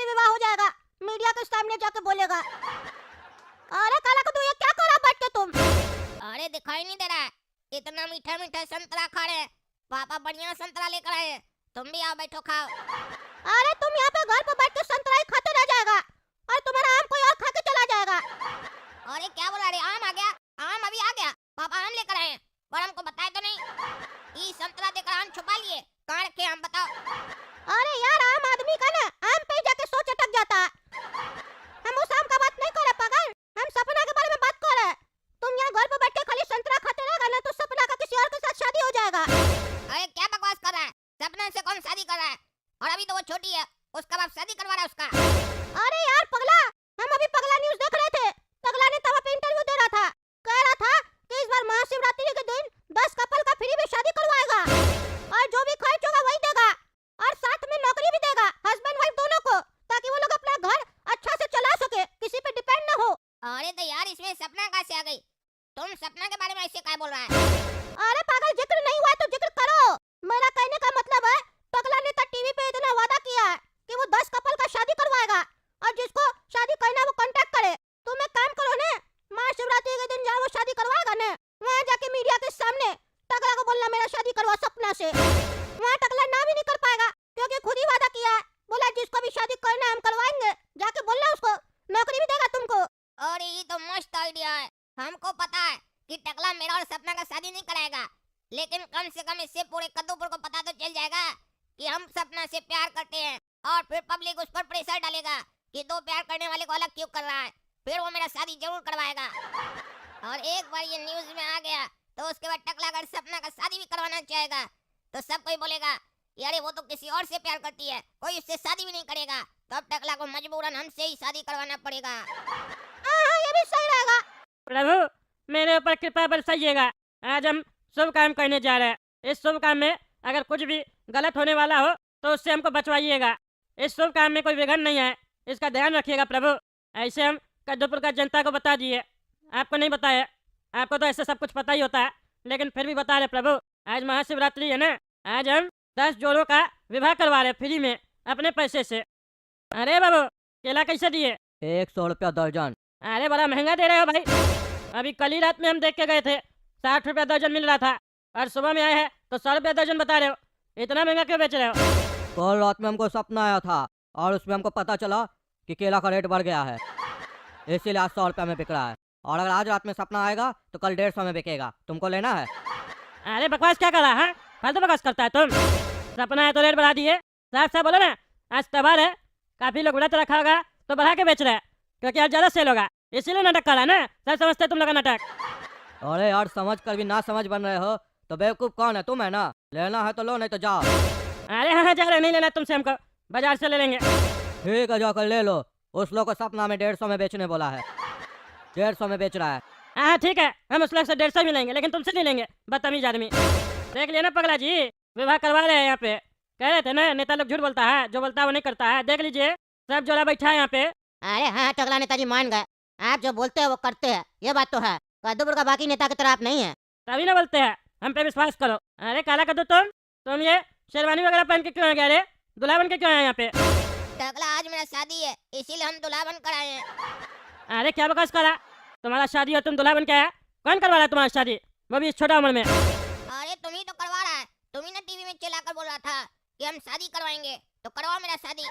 नौकरी विवाह हो जाएगा, मीडिया के सामने जाके बोलेगा। अरे काला कद्दू, ये क्या कर रहा बैठ के तुम? अरे दिखाई नहीं दे रहा है? इतना मीठा मीठा संतरा खा रहे हैं। पापा बढ़िया संतरा लेकर आए हैं, तुम भी आओ बैठो खाओ। अरे तुम यहाँ पे घर पे बैठ के संतरा ही खाते रह जाएगा और तुम्हारा आम कोई और खा के चला जाएगा। अरे क्या बोला रे, आम आ गया? आम अभी आ गया, पापा आम लेकर आए हैं पर हमको बताए तो नहीं। ई संतरा देकर आम छुपा लिए, कहाँ रखे आम बताओ। अरे यार, आम आदमी का ना आम पे ही जाके सोच अटक जाता है। हम उस आम का बात नहीं कर रहे पागल, हम सपना के बारे में बात कर रहे हैं। तुम यहाँ घर पे बैठ के खाली संतरा खाते रहेगा ना तो सपना का किसी और के साथ शादी हो जाएगा। अरे क्या बकवास कर रहा है? सपना से कौन शादी कर रहा है? और अभी तो वो छोटी है, उसका बाप शादी करवा रहा है उसका। अरे यार पगला, हम अभी पगला न्यूज देख रहे थे। पगला ने तब पे इंटरव्यू दे रहा था, कह रहा था कि इस बार महाशिवरात्रि के दिन 10 कपल का फ्री में शादी करवाएगा और जो भी खर्च होगा वही देगा और साथ में नौकरी भी देगा हस्बैंड वाइफ दोनों को, ताकि वो लोग अपना घर अच्छा से चला सके, किसी पे डिपेंड ना हो। अरे तो यार इसमें सपना कहाँ से आ गई? तुम सपना के बारे में ऐसे क्या बोल रहा है? अरे पागल, जिक्र नहीं हुआ तो जिक्र करो। मेरा कहने का मतलब है, पगला ने तो टीवी पे इतना वादा किया है कि वो 10 कपल का शादी करवाएगा और जिसको शादी करना है वो कांटेक्ट करे। तुम एक काम करो ना, महाशिवरात्रि के दिन जहाँ वो शादी करवाएगा ना, वहाँ जाके मीडिया के सामने टकला को बोलना मेरा शादी करवा सपना से। वहाँ टकला ना भी नहीं कर पाएगा क्योंकि खुद ही वादा किया है, बोला जिसको भी शादी करना है हम करवाएंगे। जाके बोलना उसको, नौकरी भी देगा तुमको। अरे ये तो मस्त आइडिया है। हमको पता है कि टकला मेरा और सपना का शादी नहीं कराएगा, लेकिन कम से कम इससे पूरे कद्दूपुर को पता तो चल जाएगा कि हम सपना से प्यार करते हैं और फिर पब्लिक उस पर प्रेशर डालेगा कि दो प्यार करने वाले को अलग क्यों कर रहा है। फिर वो मेरा शादी जरूर करवाएगा और एक बार ये न्यूज में आ गया तो उसके बाद टकला अगर सपना का शादी भी करवाना चाहेगा तो सब कोई बोलेगा यार वो तो किसी और से प्यार करती है, कोई उससे शादी भी नहीं करेगा। तो अब टकला को मजबूरन हमसे ही शादी करवाना पड़ेगा। हाँ, ये भी सही रहेगा। प्रभु मेरे ऊपर कृपा बरसाइएगा। आज हम शुभ काम करने जा रहे हैं। इस शुभ काम में अगर कुछ भी गलत होने वाला हो तो उससे हमको बचवाइएगा। इस शुभ काम में कोई विघ्न नहीं है, इसका ध्यान रखिएगा प्रभु। ऐसे हम कद्दूपुर का जनता को बता दिए, आपको नहीं बताया। आपको तो ऐसे सब कुछ पता ही होता है, लेकिन फिर भी बता रहे प्रभु। आज महाशिवरात्रि है ना, आज हम 10 जोड़ों का विवाह करवा रहे फ्री में अपने पैसे से। अरे बाबू केला कैसे दिए? 100 रुपया दर्जन। अरे बड़ा महंगा दे रहे हो भाई। अभी कल ही रात में हम देख के गए थे, 60 रुपया दर्जन मिल रहा था और सुबह में आए हैं तो 100 रुपया दर्जन बता रहे हो। इतना महंगा क्यों बेच रहे हो? कल रात में हमको सपना आया था और उसमें हमको पता चला कि केला का रेट बढ़ गया है, इसीलिए आज 100 रुपया में बिक रहा है। और अगर आज रात में सपना आएगा तो कल 150 में बिकेगा। तुमको लेना है? अरे बकवास क्या कर रहा है? फालतू बकवास करता है तुम। सपना है तो रेट बढ़ा दिए, साफ साफ बोलो ना। आज त्योहार है, काफी लोग व्रत रखा होगा तो बढ़ा के बेच रहे हैं क्योंकि आज ज्यादा सेल होगा, इसीलिए नाटक कर रहा है ना। सब समझते तुम लोग का नाटक। अरे यार समझ कर भी ना समझ बन रहे हो तो बेवकूफ कौन है? तुम है ना। लेना है तो लो, नहीं तो जाओ। अरे हाँ जा रहे, नहीं लेना तुमसे, हमको बाजार से ले लेंगे। ठीक है जाकर ले लो। उस लोग को सपना में 150 में बेचने बोला है, 150 में बेच रहा है। हाँ ठीक है, हम उस लोग से 150 भी लेंगे, लेकिन तुमसे नहीं लेंगे, बदतमीज आदमी। देख लिया ना पगला जी, विवाह करवा रहे हैं यहाँ पे। कह रहे थे ना नेता लोग झूठ बोलता है, जो बोलता है वो नहीं करता है। देख लीजिए सब जोड़ा बैठा है यहाँ पे। अरे हाँ टकला नेताजी मान गए, आप जो बोलते हैं वो करते हैं, ये बात तो है। कद्दूपुर का बाकी नेता की तरह आप नहीं है। तभी ना बोलते हैं, हम पे विश्वास करो। अरे काला कद्दू तुम ये शेरवानी वगैरह पहन के क्यों आ गया रे? दूल्हा बन के क्यों आया यहाँ पे? टकला आज मेरा शादी है, इसीलिए हम दूल्हा बन कर आए हैं। अरे क्या बकवास करा? तुम्हारा शादी हो तुम दूल्हा बन के आया? कौन करवा रहा है तुम्हारी शादी, वो भी इस छोटा उम्र में? अरे तुम ही तो करवा रहा है, तुम ही ना टीवी में चिल्लाकर बोल रहा था कि हम शादी करवाएंगे, तो करवाओ मेरा शादी।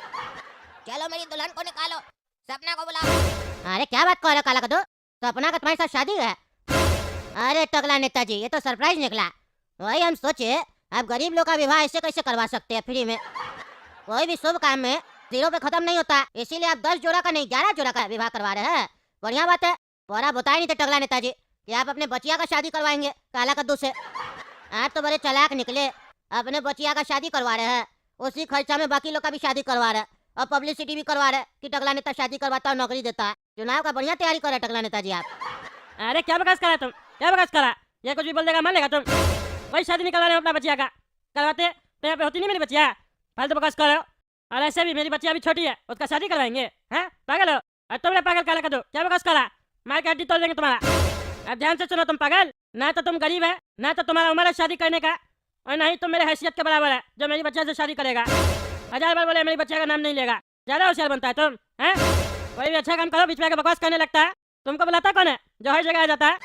चलो मेरी दुल्हन को निकालो, सपना को बुलाओ। अरे क्या बात कर रहे हो काला कद्दू, सपना का तुम्हारे साथ शादी है? अरे टकला नेताजी, ये तो सरप्राइज निकला। वही हम सोचे आप गरीब लोग का विवाह ऐसे कैसे करवा सकते हैं फ्री में। कोई भी शुभ काम में जीरो पे खत्म नहीं होता, इसीलिए आप 10 जोड़ा का नहीं 11 जोड़ा का विवाह करवा रहे हैं। बढ़िया बात है। और आप बताए नहीं थे टकला नेताजी कि आप अपने बचिया का शादी करवाएंगे काला कद्दू से। आप तो बड़े चालाक निकले, अपने बचिया का शादी करवा रहे हैं, उसी खर्चा में बाकी लोग का भी शादी करवा रहे हैं और पब्लिसिटी भी करवा रहे हैं कि टकला नेता शादी करवाता है, नौकरी देता है। चुनाव का बढ़िया तैयारी कर रहे हैं टकला नेताजी आप। अरे क्या बकवास करा तुम, क्या बकवास करा? ये कुछ भी बोल देगा मान लेगा तुम? वही शादी नहीं करवा रहे हो अपना बचिया का, करवाते तो यहाँ पे होती नहीं मेरी बचिया। फालतू बकवास कर रहे हो। और ऐसे भी मेरी बच्ची अभी छोटी है, उसका शादी करवाएंगे? हैं पागल हो? और तुमने पागल काला कद्दू क्या बकवास करा? मार के हड्डी तोड़ देंगे तुम्हारा। अब ध्यान से सुनो तुम पागल, ना तो तुम गरीब है, ना तो तुम्हारा उम्र है शादी करने का, और ना ही तुम मेरे हैसियत के बराबर है जो मेरी बच्चे से शादी करेगा। 1000 बार बोले मेरी बच्चे का नाम नहीं लेगा। ज्यादा होशियार बनता है तुम, हैं? कोई भी अच्छा काम करो बीच में आके बकवास करने लगता है। तुमको बुलाता कौन है जो हर जगह आ जाता है?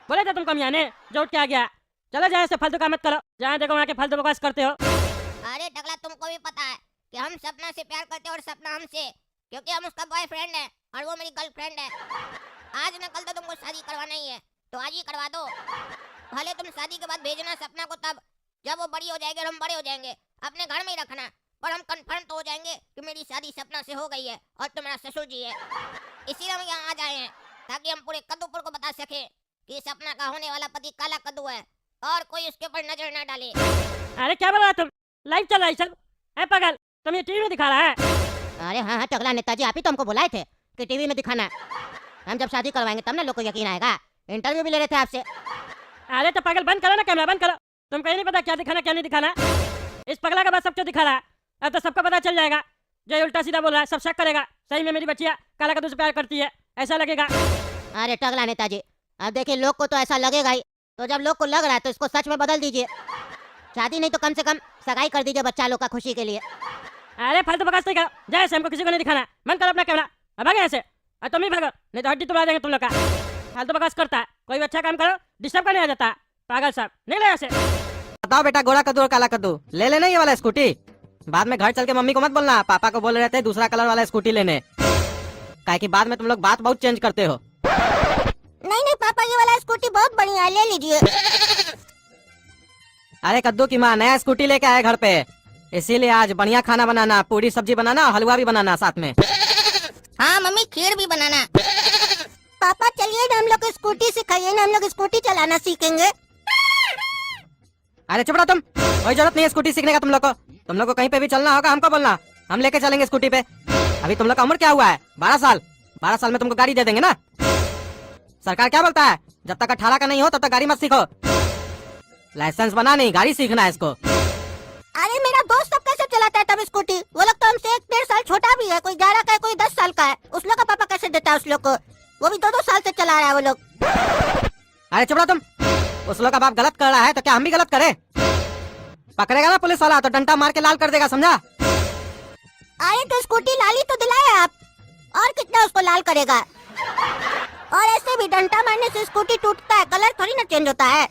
बोले थे तुमको हम आने, जो उठ के आ गया। चलो जहाँ से फालतू काम मत करो, जहाँ देखो वहाँ के फालतू बकवास करते हो। अरे टकला, तुमको भी पता है कि हम सपना से प्यार करते हैं और सपना हमसे, क्योंकि हम उसका बॉयफ्रेंड है और वो मेरी गर्लफ्रेंड है। आज न कल तो तुमको शादी करवाना ही है, तो आज ही करवा दो। भले तुम शादी के बाद भेजना सपना को, तब जब वो बड़ी हो जाएगी और हम बड़े हो जाएंगे अपने घर में ही रखना, पर हम कंफर्म तो हो जाएंगे कि मेरी शादी सपना से हो गई है और तुम मेरा ससुर जी है। इसीलिए हम यहाँ आ जाए हैं ताकि हम पूरे कद्दूपुर को बता सके कि सपना का होने वाला पति काला कद्दू है और कोई उसके ऊपर नजर न डाले। अरे क्या बोल रहा है तुम? लाइव चल रहा है सब, है पागल? तुम ये टीवी में दिखा रहा है? अरे हाँ हाँ टकला नेताजी, आप ही तो हमको बुलाए थे कि टीवी में दिखाना। हम जब शादी करवाएंगे तब ना लोग को यकीन आएगा। इंटरव्यू भी ले रहे थे आपसे। अरे तो पागल बंद करो ना, कैमरा बंद करो। तुमको ये नहीं पता क्या दिखाना क्या नहीं दिखाना? इस पगला का बात सब क्यों दिखा रहा है? अब तो सबको पता चल जाएगा। जो ये उल्टा सीधा बोल रहा है सब शक करेगा, सही में मेरी बच्चियाँ काला कद्दू से प्यार करती है, ऐसा लगेगा। अरे टकला नेताजी, अब देखिए लोग को तो ऐसा लगेगा ही, तो जब लोग को लग रहा है तो इसको सच में बदल दीजिए। शादी नहीं तो कम से कम सगाई कर दीजिए बच्चा लोग का खुशी के लिए। अरे फालतू बकवास नहीं करो, जाए से हमको किसी को नहीं दिखाना। बंद करो अपना कैमरा, अब भागे ऐसे। और तुम ही भागो, नहीं तो हड्डी तोड़ा देंगे तुम लोग का। फालतू बकवास करता है, कोई भी अच्छा काम करो डिस्टर्ब करने आ जाता है। पागल साहब, निकलो ऐसे। बताओ बेटा, गोरा कद्दू और काला कद्दू ले लेना ये वाला स्कूटी। बाद में घर चल के मम्मी को मत बोलना पापा को बोल रहे थे दूसरा कलर वाला स्कूटी लेने, काहे कि बाद में तुम लोग बात बहुत चेंज करते हो। नहीं नहीं पापा, ये वाला स्कूटी बहुत बढ़िया है, ले लीजिए। अरे कद्दू की माँ नया स्कूटी लेके आए घर पे, इसीलिए आज बढ़िया खाना बनाना, पूरी सब्जी बनाना, हलवा भी बनाना साथ में। हाँ मम्मी, खीर भी बनाना। पापा चलिए ना, हम लोग को स्कूटी सिखाइए ना, हम लोग स्कूटी चलाना सीखेंगे। अरे चुप रहो तुम, कोई जरूरत नहीं है स्कूटी सीखने का। तुम लोग को कहीं पे भी चलना होगा हमको बोलना, हम लेके चलेंगे स्कूटी पे। अभी तुम लोग का उम्र क्या हुआ है? 12 साल। 12 साल में तुमको गाड़ी दे देंगे ना। सरकार क्या बोलता है, जब तक 18 का नहीं हो तब तक गाड़ी मत सीखो। लाइसेंस बना नहीं, गाड़ी सीखना है इसको। अरे मेरा दोस्त सब कैसे चलाता है तब स्कूटी? वो लोग तो हमसे 1-1.5 साल छोटा भी है, कोई 11 का है, कोई 10 साल का है। उस लोग का पापा कैसे देता है उस लोग को? वो भी 2-2 साल से चला रहा है वो लोग। अरे चुप रहो तुम, उस लोग का बाप गलत कर रहा है तो क्या हम भी गलत करें? पकड़ेगा ना पुलिस वाला तो डंडा मार के लाल कर देगा, समझा? अरे तो स्कूटी लाली तो दिलाए आप, और कितना उसको लाल करेगा? और ऐसे भी डंडा मारने से स्कूटी टूटता है, कलर थोड़ी ना चेंज होता है।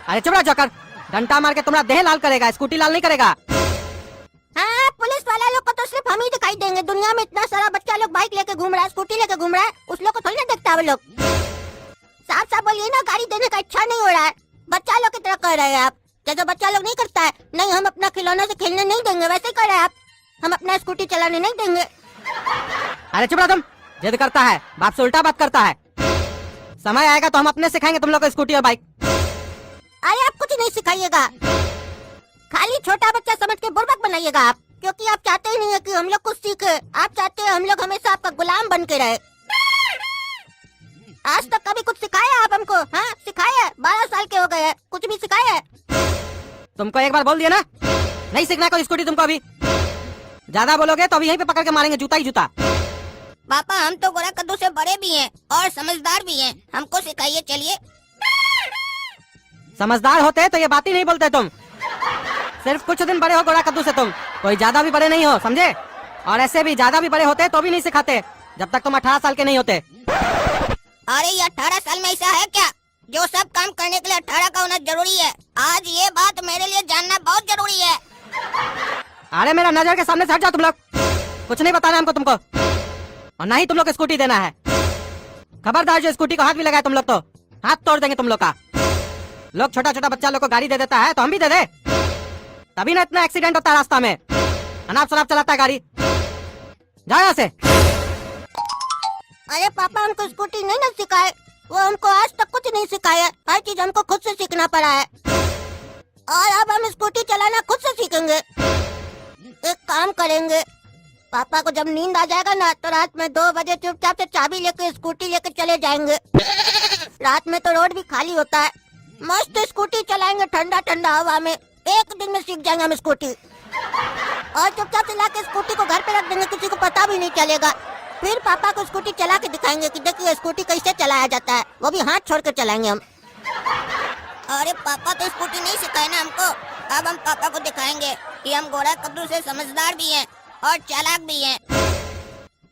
अरे चुप रहो जोकर, डंडा मार के तुम्हारा देह लाल करेगा, स्कूटी लाल नहीं करेगा। हाँ, पुलिस वाला लोग को तो सिर्फ हम ही दिखाई देंगे। दुनिया में इतना सारा बच्चा लोग बाइक लेके घूम रहा है, स्कूटी लेके घूम रहा है, उस लोग को थोड़ी ना देखता है वो लोग। साफ साफ बोलिए ना, गाड़ी देने का इच्छा नहीं हो रहा है। बच्चा लोग की तरह कह रहे हैं आप, जैसे बच्चा लोग नहीं करता है। नहीं, हम अपना खिलौना से खेलने नहीं देंगे, वैसे कर रहे हैं आप। हम अपना स्कूटी चलाने नहीं देंगे। अरे चुप रहो तुम, जिद करता है, बाप से उल्टा बात करता है। समय आएगा तो हम अपने सिखाएंगे तुम लोग को स्कूटी और बाइक। अरे आप कुछ नहीं सिखाइएगा, खाली छोटा बच्चा समझ के बुर्बक बनाइएगा आप, क्योंकि आप चाहते ही नहीं है कि हम लोग कुछ सीखे। आप चाहते हैं हम लोग हमेशा आपका गुलाम बन के रहे। आज तक कभी कुछ सिखाया आप हमको? हाँ सिखाया, 12 साल के हो गए हैं, कुछ भी सिखाया? तुमको एक बार बोल दिया ना, नहीं सीखना कोई स्कूटी तुमको। अभी ज्यादा बोलोगे तो अभी यहीं पे पकड़ के मारेंगे, जूता ही जूता। पापा हम तो गोरा कद्दू से बड़े भी हैं और समझदार भी हैं, हमको सिखाइए चलिए। समझदार होते तो ये बात ही नहीं बोलते तुम। सिर्फ कुछ दिन बड़े हो गोरा कद्दू से तुम, कोई ज्यादा भी बड़े नहीं हो, समझे? और ऐसे भी ज्यादा भी बड़े होते तो भी नहीं सिखाते जब तक तुम 18 साल के नहीं होते। अरे ये 18 साल में ऐसा है क्या जो सब काम करने के लिए 18 का होना जरूरी है? आज ये बात मेरे लिए जानना बहुत जरूरी है। अरे मेरा नजर के सामने से हट जाओ तुम लोग, कुछ नहीं बताना हमको तुमको, और ना ही तुम लोग को स्कूटी देना है। खबरदार, जो स्कूटी को हाथ भी लगाए तुम लोग तो हाथ तोड़ देंगे तुम लोग का। लोग छोटा छोटा बच्चा लोग को गाड़ी दे देता है तो हम भी दे दे, तभी ना इतना एक्सीडेंट होता है रास्ता में। अनाप शराब चलाता है गाड़ी, जाओ यहाँ से। अरे पापा हमको स्कूटी नहीं ना सिखाए, वो हमको आज तक कुछ नहीं सिखाया। हर चीज हमको खुद से सीखना पड़ा है, और अब हम स्कूटी चलाना खुद से सीखेंगे। एक काम करेंगे, पापा को जब नींद आ जाएगा ना तो रात में 2 बजे चुपचाप से चाबी लेके स्कूटी लेके चले जाएंगे। रात में तो रोड भी खाली होता है, मस्त स्कूटी चलाएंगे ठंडा ठंडा हवा में। 1 दिन में सीख जाएंगे हम स्कूटी, और चुपचाप से लाके स्कूटी को घर पे रख देंगे, किसी को पता भी नहीं चलेगा। फिर पापा को स्कूटी चला के दिखाएंगे कि देखिए स्कूटी कैसे चलाया जाता है, वो भी हाथ छोड़ कर चलाएंगे हम। अरे पापा तो स्कूटी नहीं सिखाए ना हमको, अब हम पापा को दिखाएंगे कि हम गोरा कद्दू से समझदार भी हैं और चालाक भी हैं।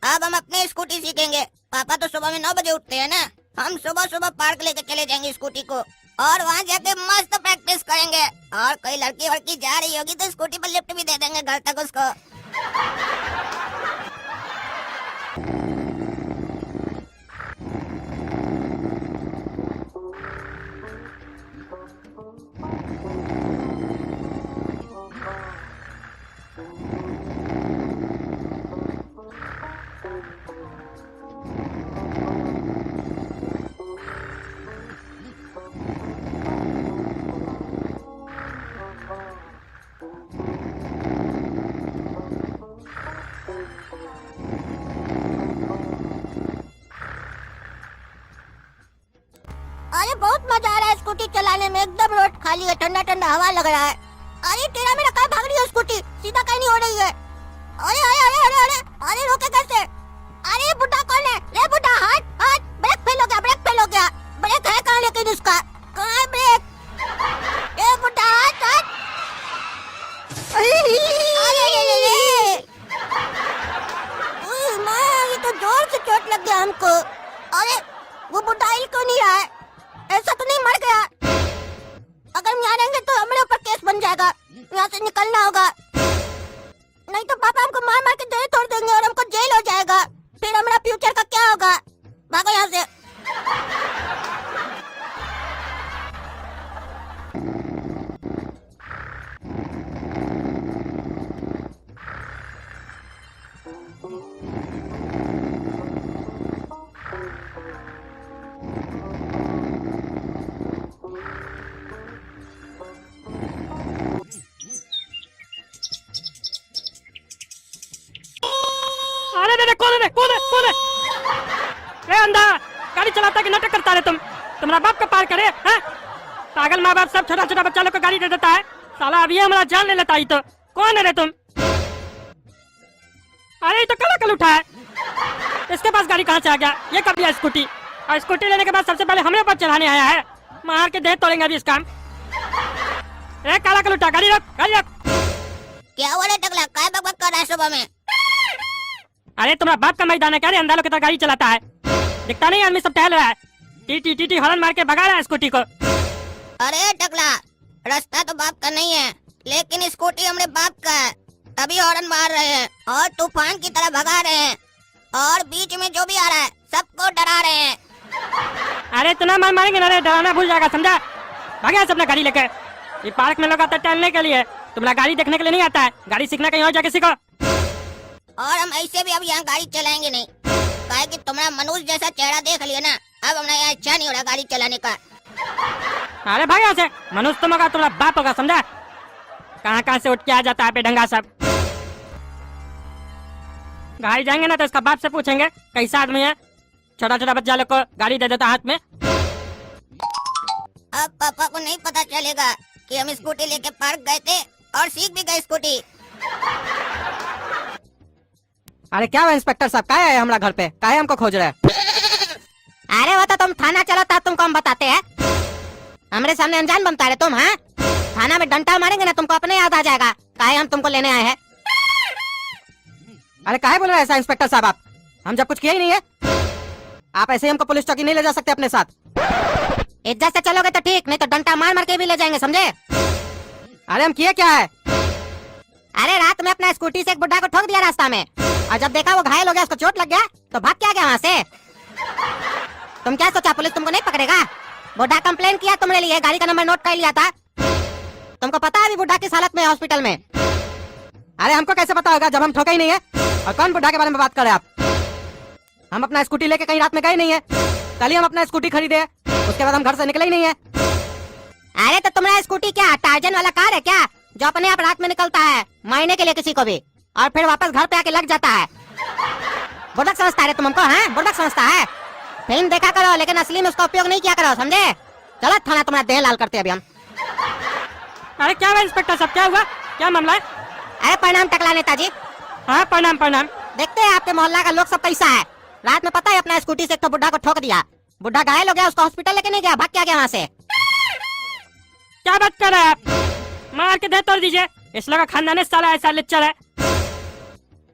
अब हम अपनी स्कूटी सीखेंगे। पापा तो सुबह में 9 बजे उठते हैं ना, हम सुबह सुबह पार्क लेके चले जाएंगे स्कूटी को और वहाँ जाके मस्त प्रैक्टिस करेंगे। और कोई लड़की वड़की जा रही होगी तो स्कूटी पर लिफ्ट भी दे देंगे घर तक उसको। अरे बहुत मजा आ रहा है स्कूटी चलाने में, एकदम रोड खाली है, ठंडा ठंडा हवा लग रहा है। अरे तेरा मेरा कहाँ भाग रही है स्कूटी, सीधा कहीं नहीं हो रही है। अरे अरे अरे अरे अरे अरे रोके कैसे? अरे बुड्ढा कौन है? ले बुड्ढा हट हट, ब्रेक फेल हो गया, ब्रेक फेल हो गया। ब्रेक है कहाँ लेकिन उसका, कहाँ है ब्रेक? ए बुड्ढा हट हट। अरे माँ ये तो जोर से चोट लग गया हमको। अरे वो बुड्ढा हिल क्यों नहीं रहा है? ऐसा तो नहीं मर गया? अगर हम यहाँ रहेंगे तो हमारे ऊपर केस बन जाएगा, यहाँ से निकलना होगा, नहीं तो पापा हमको मार मार के जेल तोड़ देंगे और हमको जेल हो जाएगा। फिर हमारा फ्यूचर का क्या होगा? भागो यहाँ से। अरे कूद कूद कूद! ए अंधा, गाड़ी चलाता कि नाटक करता है तुम? तुम्हारा बाप का पार करे हैं? पागल माँ बाप सब छोटा छोटा बच्चा लोग को गाड़ी दे देता है। साला अभी हमारा जान ले लेता ही तो। कौन है रे तुम? अरे ये तो कल कल उठा है, इसके पास गाड़ी कहाँ से आ गया? ये कब लिया स्कूटी? और स्कूटी लेने के बाद सबसे पहले हमें ऊपर चढ़ाने आया है। मार के दे तोड़ेंगे अभी इस काम। ए काला कल उठा, गाड़ी रख, गाड़ी रख। क्या हुआ रे टकला, काय बकबक कर रहा है सुबह में? अरे तुम्हारा बाप का मैदान है क्या रे? अंधा लोग की तरह गाड़ी चलाता है, दिखता नहीं आदमी सब टहल रहा है, टी टी टी हॉर्न मार के भगा रहा है स्कूटी को। अरे टकला, रास्ता तो बाप का नहीं है, लेकिन स्कूटी हमारे बाप का है, तभी हॉर्न मार रहे हैं और तूफान की तरह भगा रहे हैं और बीच में जो भी आ रहा है सबको डरा रहे हैं। अरे तो ना मारेंगे ना रे, डराना भूल जाएगा, समझा? भागे अपना गाड़ी लेकर। ये पार्क में लोग आते टहलने के लिए, तुम्हारा गाड़ी देखने के लिए नहीं आता है। गाड़ी सीखना कहीं और जाके सीखो। और हम ऐसे भी अब यहाँ गाड़ी चलाएंगे नहीं, काहे कि तुम्हारा मनुष्य जैसा चेहरा देख लिया ना, अब हमारा यहाँ इच्छा नहीं हो रहा गाड़ी चलाने का। अरे भाग यहाँ से, मनुष्य तुम होगा, तुम्हारा बाप होगा, समझा? कहाँ कहाँ से उठ के आ जाता है बेढंगा सब। गाड़ी जाएंगे ना तो इसका बाप से पूछेंगे कैसा आदमी है, छोटा छोटा बच्चा लोग को गाड़ी दे देता हाथ में। अब पापा को नहीं पता चलेगा कि हम स्कूटी लेके पार्क गए थे और सीख भी गए स्कूटी। अरे क्या हुआ इंस्पेक्टर साहब, क्या है हमारा घर पे, काहे हमको खोज रहे हैं? अरे वो तो तुम थाना चलो था, तुमको हम बताते हैं। हमारे सामने अनजान बनता है तुम, हाँ? थाना में डंडा मारेंगे ना तुमको अपने याद आ जाएगा काहे हम तुमको लेने आए हैं। अरे काहे बोल रहे हैं ऐसा इंस्पेक्टर साहब आप? हम जब कुछ किया ही नहीं है। आप ऐसे ही हमको पुलिस चौकी नहीं ले जा सकते अपने साथ। इज्जत से चलोगे तो ठीक, नहीं तो डंडा मार मार के भी ले जाएंगे, समझे? अरे हम किए क्या है? अरे रात में अपना स्कूटी से एक बुढ़ा को ठोक दिया रास्ता में, और जब देखा वो घायल हो गया, उसको चोट लग गया, तो भाग के आ गया वहाँ से। तुम क्या सोचा पुलिस तुमको नहीं पकड़ेगा? बुढ़ा कंप्लेन किया तुम्हारे लिए, गाड़ी का नंबर नोट कर लिया था। तुमको पता है अभी बुढ़ा किस हालत में है हॉस्पिटल में? अरे हमको कैसे पता होगा जब हम ठोके ही नहीं है? और कौन बुढ़ा के बारे में बात कर रहे हैं आप? हम अपना स्कूटी लेके कहीं रात में गए नहीं है, कल ही हम अपना स्कूटी खरीदे, उसके बाद हम घर से निकले ही नहीं है। अरे तो तुम्हारा स्कूटी क्या टार्जन वाला कार है क्या, जो अपने आप रात में निकलता है महीने के लिए किसी को भी, और फिर वापस घर पे आके लग जाता है? बुढ़क समझता है तुम हमको, हाँ? बुढ़क समझता है? फिल्म देखा करो लेकिन असली में उसका उपयोग नहीं किया करो, समझे? चलो थाना, तुम्हारा देह लाल करते अभी हम। अरे क्या हुआ इंस्पेक्टर साहब, क्या हुआ, क्या मामला है? अरे प्रणाम टकला नेताजी। हाँ प्रणाम प्रणाम। देखते हैं आपके मोहल्ला का लोग सब कैसा है। रात में पता है अपना स्कूटी से एक तो बुढ़ा को ठोक दिया, बुढ़ा घायल हो गया, उसको हॉस्पिटल लेके नहीं गया, भाग के आ गया वहाँ से। क्या बात कर रहे हैं आप? मार के दे तोड़ दीजिए, इस लोग का खानदान साला ऐसा लिच्चर है।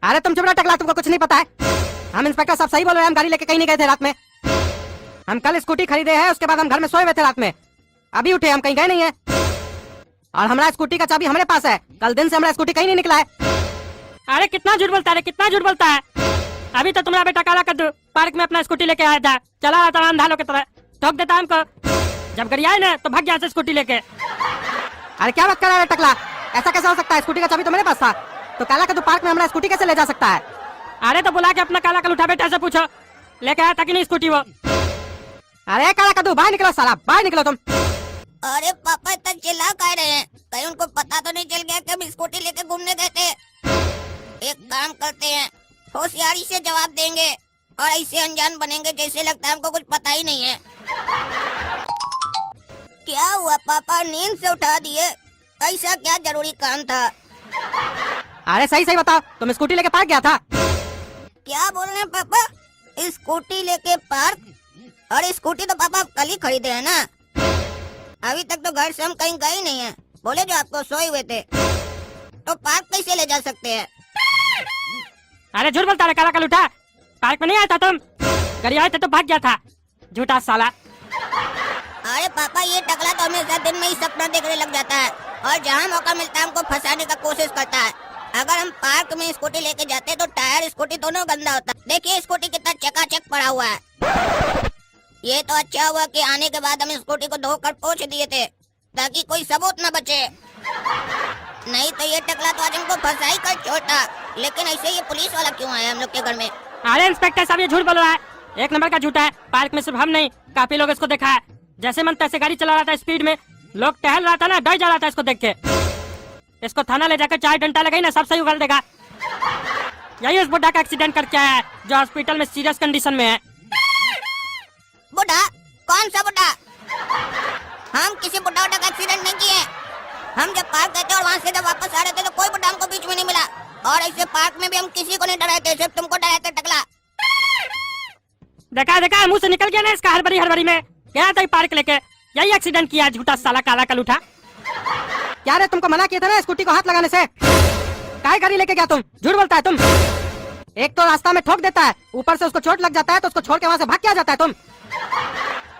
अरे तुम चुप रहो टकला, तुमको कुछ नहीं पता है। हम इंस्पेक्टर साहब सही बोल रहे हैं, हम गाड़ी लेके कहीं नहीं गए थे रात में। हम कल स्कूटी खरीदे हैं, उसके बाद हम घर में सोए हुए थे रात में, अभी उठे, हम कहीं गए नहीं है। और हमारा स्कूटी का चाबी हमारे पास है, कल दिन से हमारा स्कूटी कहीं नहीं निकला है। अरे कितना झूठ बोलता है, कितना झूठ बोलता है। अभी तो तुम्हारा बेटा काला कद्दू पार्क में अपना स्कूटी लेके आया था, चला रहा था अंधालों की तरह, ठोक देता हमको। जब घर आए ना तो भाग गया से स्कूटी लेके। अरे क्या बात कर रहा है टकला, ऐसा कैसे हो सकता है? स्कूटी का चाबी तो मेरे पास था, तो काला कद्दू पार्क में हमारा स्कूटी कैसे ले जा सकता है? अरे तो बुला के अपना काला कल उठा बेटा से पूछो, लेके आया था कि नहीं स्कूटी वो। अरे काला कद्दू बाहर निकलो साला, बाहर निकलो तुम। अरे पापा इतना चिल्ला कह रहे हैं, कहीं उनको पता तो नहीं चल गया कि हम स्कूटी लेके घूमने गए थे? एक काम करते हैं, होशियारी से जवाब देंगे और ऐसे अनजान बनेंगे जैसे लगता है हमको कुछ पता ही नहीं है। क्या हुआ पापा, नींद से उठा दिए? ऐसा क्या जरूरी काम था? अरे सही सही बताओ, तुम स्कूटी लेके पार्क गया था? क्या बोल रहे हैं पापा, स्कूटी लेके पार्क? और स्कूटी तो पापा कल ही खरीदे है ना, अभी तक तो घर से हम कहीं गए नहीं है। बोले जो आपको सोए हुए थे, तो पार्क कैसे ले जा सकते हैं? अरे झूठ बोलता है काला कल उठा, पार्क में नहीं आया था तुम, घर आए थे तो भाग गया था, झूठा साला। अरे पापा ये टकला तो हमेशा दिन में ही सपना देखने लग जाता है और जहाँ मौका मिलता है हमको फंसाने का कोशिश करता है। अगर हम पार्क में स्कूटी लेके जाते तो टायर स्कूटी दोनों गंदा होता। देखिए स्कूटी कितना चकाचक पड़ा हुआ है। ये तो अच्छा हुआ कि आने के बाद हम स्कूटी को धोकर पोंछ दिए थे ताकि कोई सबूत न बचे, नहीं तो ये टकला तो आज हमको फंसाई कर छोड़ता। लेकिन ऐसे ये पुलिस वाला क्यों आया हम लोग के घर में? अरे इंस्पेक्टर साहब ये झूठ बोल रहा है, एक नंबर का झूठा है। पार्क में सिर्फ हम नहीं, काफी लोग इसको देखा है, जैसे मन तैसे गाड़ी चला रहा था स्पीड में, लोग टहल रहा था ना, डर जा रहा था इसको देख के। इसको थाना ले जाकर 4 डंडा लगाई ना, सब सही उगल देगा। यही उस बुढ़ा का एक्सीडेंट करके आया है जो हॉस्पिटल में सीरियस कंडीशन में है। बुढ़ा? कौन सा बुढ़ा? हम किसी बुढ़ा का एक्सीडेंट नहीं किए। हम जब पार्क गए थे और वहाँ से जब वापस आ रहे थे तो कोई बुढ़ा हमको बीच में नहीं मिला, और ऐसे पार्क में भी हम किसी को नहीं डराए थे, सिर्फ तुमको डराए थे टकला। देखा देखा मुंह से निकल गया ना इसका, हड़बड़ी में गया था पार्क लेके, यही एक्सीडेंट किया झूठा साला काला कल उठा। क्या रे, तुमको मना किया था ना स्कूटी को हाथ लगाने से, काहे गाड़ी लेके गया तुम? झूठ बोलता है तुम। एक तो रास्ता में ठोक देता है, ऊपर से उसको चोट लग जाता है तो उसको छोड़ के वहाँ से भाग के आ जाता है तुम।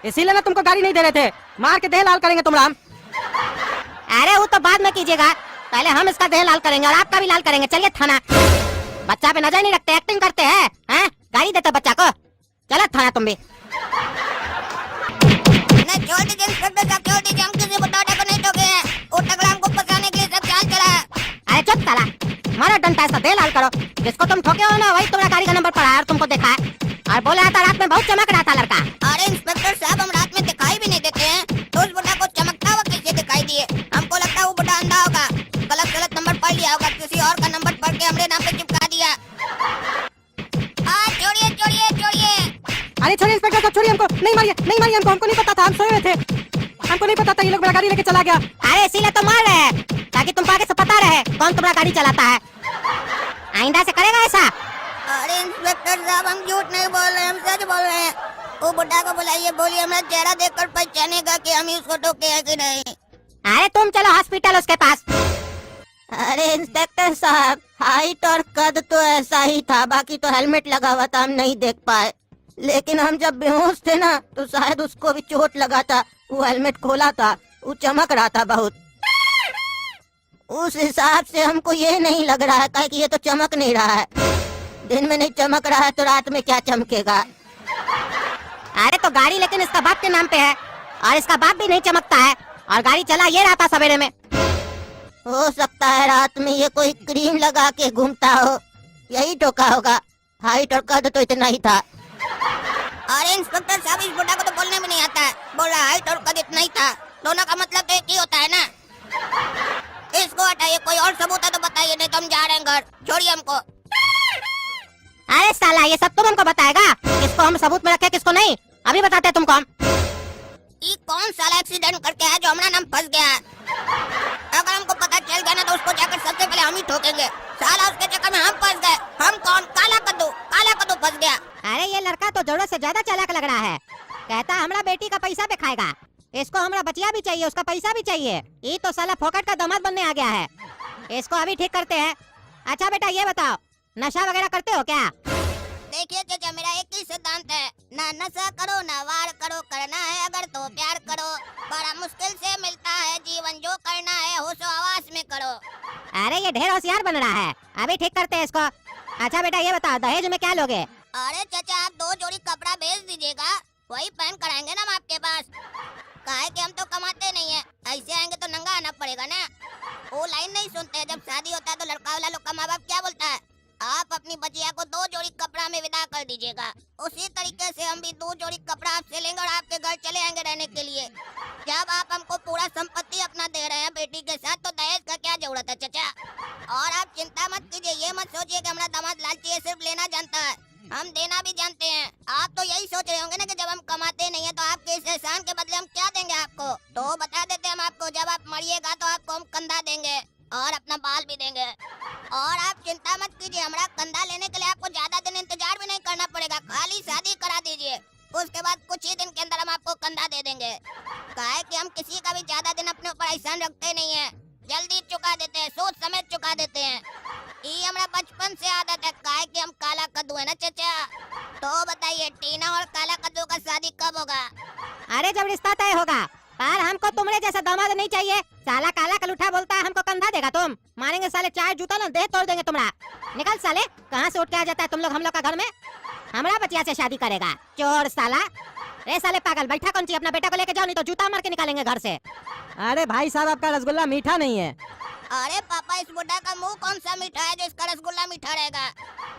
इसीलिए ना तुमको गाड़ी नहीं दे रहे थे, मार के देह लाल करेंगे तुम राम। अरे वो तो बाद में कीजिएगा, पहले हम इसका देह लाल करेंगे और आपका भी लाल करेंगे। चलिए थाना। बच्चा पे नजर नहीं रखते, एक्टिंग करते हैं, गाड़ी देते बच्चा को। चलो थाना तुम भी। नहीं छोड़ दीजिए इंस्पेक्टर साहब, छोड़ दीजिए, हम किसी बुढ़ा को नहीं ठोके हैं। वो टकला हमको फंसाने के लिए सब चाल चला है। अरे चुप साला, मारो डंडा, इसका देह लाल करो। जिसको तुम ठोके हो ना वही तुम्हारा गाड़ी का नंबर पड़ा है और तुमको देखा है, और बोला था रात में बहुत चमक रहा था लड़का। अरे इंस्पेक्टर साहब, हम रात में दिखाई भी नहीं देते हैं, तो उस बुढ़ा को चमकता हुआ कैसे दिखाई दिए? हमको लगता है वो बुढ़ा अंधा होगा, गलत गलत नंबर पढ़ लिया होगा, किसी और का नंबर पढ़ के हमारे नाम पे चिपका दिया। छोड़िए छोड़िए छोड़िए। अरे छोड़िए इंस्पेक्टर साहब, छोड़िए हमको, नहीं मारिए, नहीं मारिए हमको, हमको नहीं पता था, हम सोए हुए थे, हमको नहीं पता था ये लोग मेरा गाड़ी लेके चला गया। अरे इसीलिए तो मार रहे हैं, ताकि तुमको आगे से पता रहे कौन तुम्हारा गाड़ी चलाता है। आइंदा से करेगा ऐसा? अरे इंस्पेक्टर साहब, हम झूठ नहीं बोल रहे, हम सच बोल रहे हैं। वो बुढ़ा को बुलाइए, बोलिए हमारा चेहरा देखकर पहचानेगा कि हम उसको ठोके हैं कि नहीं। अरे तुम चलो हॉस्पिटल उसके पास। अरे इंस्पेक्टर साहब, हाइट और कद तो ऐसा ही था, बाकी तो हेलमेट लगा हुआ था, हम नहीं देख पाए। लेकिन हम जब बेहोश थे ना तो शायद उसको भी चोट लगा था, वो हेलमेट खोला था, वो चमक रहा था बहुत। उस हिसाब से हमको ये नहीं लग रहा है कि ये तो चमक नहीं रहा है। दिन में नहीं चमक रहा है तो रात में क्या चमकेगा? अरे तो गाड़ी लेकिन इसका बाप के नाम पे है और इसका बाप भी नहीं चमकता है, और गाड़ी चला ये रहा था सवेरे में। हो सकता है रात में ये कोई क्रीम लगा के घूमता हो, यही ठोका होगा। हाइट और कद तो इतना ही था। अरे इंस्पेक्टर साहब, इस बुढ़ा को तो बोलने में नहीं आता है, बोल रहा हाइट और कद इतना ही था, दोनों का मतलब तो एक ही होता है ना। इसको हटाइए, कोई और सबूत है तो बताइए, नहीं तो हम जा रहे हैं घर, छोड़िए हमको। अरे साला, ये सब तुम हमको बताएगा, किसको हम सबूत में रखे किसको नहीं, अभी बताते हैं तुमको हम। ये कौन साला एक्सीडेंट करके आया जो हमारा नाम फंस गया है? अगर हमको पता चल गया ना तो उसको जाकर सबसे पहले हम ही ठोकेंगे। साला उसके चक्कर में हम फंस गए। हम कौन? काला कद्दू फंस गया। अरे ये लड़का तो जरूरत से ज्यादा चालाक लग रहा है, कहता हमारा बेटी का पैसा पे खाएगा, इसको हमारा बचिया भी चाहिए, उसका पैसा भी चाहिए। ये तो साला फोकट का दामाद बनने आ गया है, इसको अभी ठीक करते हैं। अच्छा बेटा ये बताओ, नशा वगैरह करते हो क्या? देखिए चाचा, मेरा एक ही सिद्धांत है, ना नशा करो ना वार करो, करना है अगर तो प्यार करो। बड़ा मुश्किल से मिलता है जीवन, जो करना है होशो हवास में करो। अरे ये ढेर होशियार बन रहा है, अभी ठीक करते हैं इसको। अच्छा बेटा ये बताओ, दहेज में क्या लोगे? अरे चाचा, आप 2 जोड़ी कपड़ा भेज दीजिएगा, वही पहन कर आएंगे ना हम आपके पास। काहे कि हम तो कमाते नहीं है, ऐसे आएंगे तो नंगा आना पड़ेगा ना। वो लाइन नहीं सुनते, जब शादी होता है तो लड़का वाला लोग का माँ बाप क्या बोलता है, आप अपनी बचिया को 2 जोड़ी कपड़ा में विदा कर दीजिएगा। उसी तरीके से हम भी 2 जोड़ी कपड़ा आपसे लेंगे और आपके घर चले आएंगे रहने के लिए। जब आप हमको पूरा संपत्ति अपना दे रहे हैं बेटी के साथ, तो दहेज का क्या जरूरत है चाचा? और आप चिंता मत कीजिए, ये मत सोचिए कि हमारा दामाद लालची है, सिर्फ लेना जानता है, हम देना भी जानते हैं। आप तो यही सोच रहे होंगे ना कि जब हम कमाते नहीं है तो आपके इस एहसान के बदले हम क्या देंगे आपको। तो बता देते हैं हम आपको, जब आप मरिएगा तो आपको हम कंधा देंगे और अपना बाल भी देंगे। और आप चिंता मत कीजिए, हमारा कंधा लेने के लिए आपको ज्यादा दिन इंतजार भी नहीं करना पड़ेगा, खाली शादी करा दीजिए, उसके बाद कुछ ही दिन के अंदर हम आपको कंधा दे देंगे। काहे कि हम किसी का भी ज्यादा दिन अपने ऊपर एहसान रखते नहीं है, जल्दी चुका देते हैं, सोच समझ चुका देते हैं। ये हमारा बचपन से आदत है, काहे कि हम काला कद्दू है ना चाचा। तो बताइए, टीना और काला कद्दू का शादी कब होगा? अरे जब रिश्ता तय होगा। पर हमको तुम्हारे जैसा दामाद नहीं चाहिए। साला काला कलूठा बोलता है हमको कंधा देगा तुम, मारेंगे साले 4 जूता ना दे तोड़ देंगे तुम्हारा। निकल साले, कहाँ से उठ के आ जाता है तुम लोग हम लोग का घर में। हमारा बचिया से शादी करेगा, चोर साला। रे साले पागल, बैठा कौन सी, अपना बेटा को लेके जाओ नहीं तो जूता मार के निकालेंगे घर से। अरे भाई साहब आपका रसगुल्ला मीठा नहीं है। अरे पापा, इस बुढ़ा का मुंह कौन सा मीठा है जो इसका रसगुल्ला मीठा रहेगा?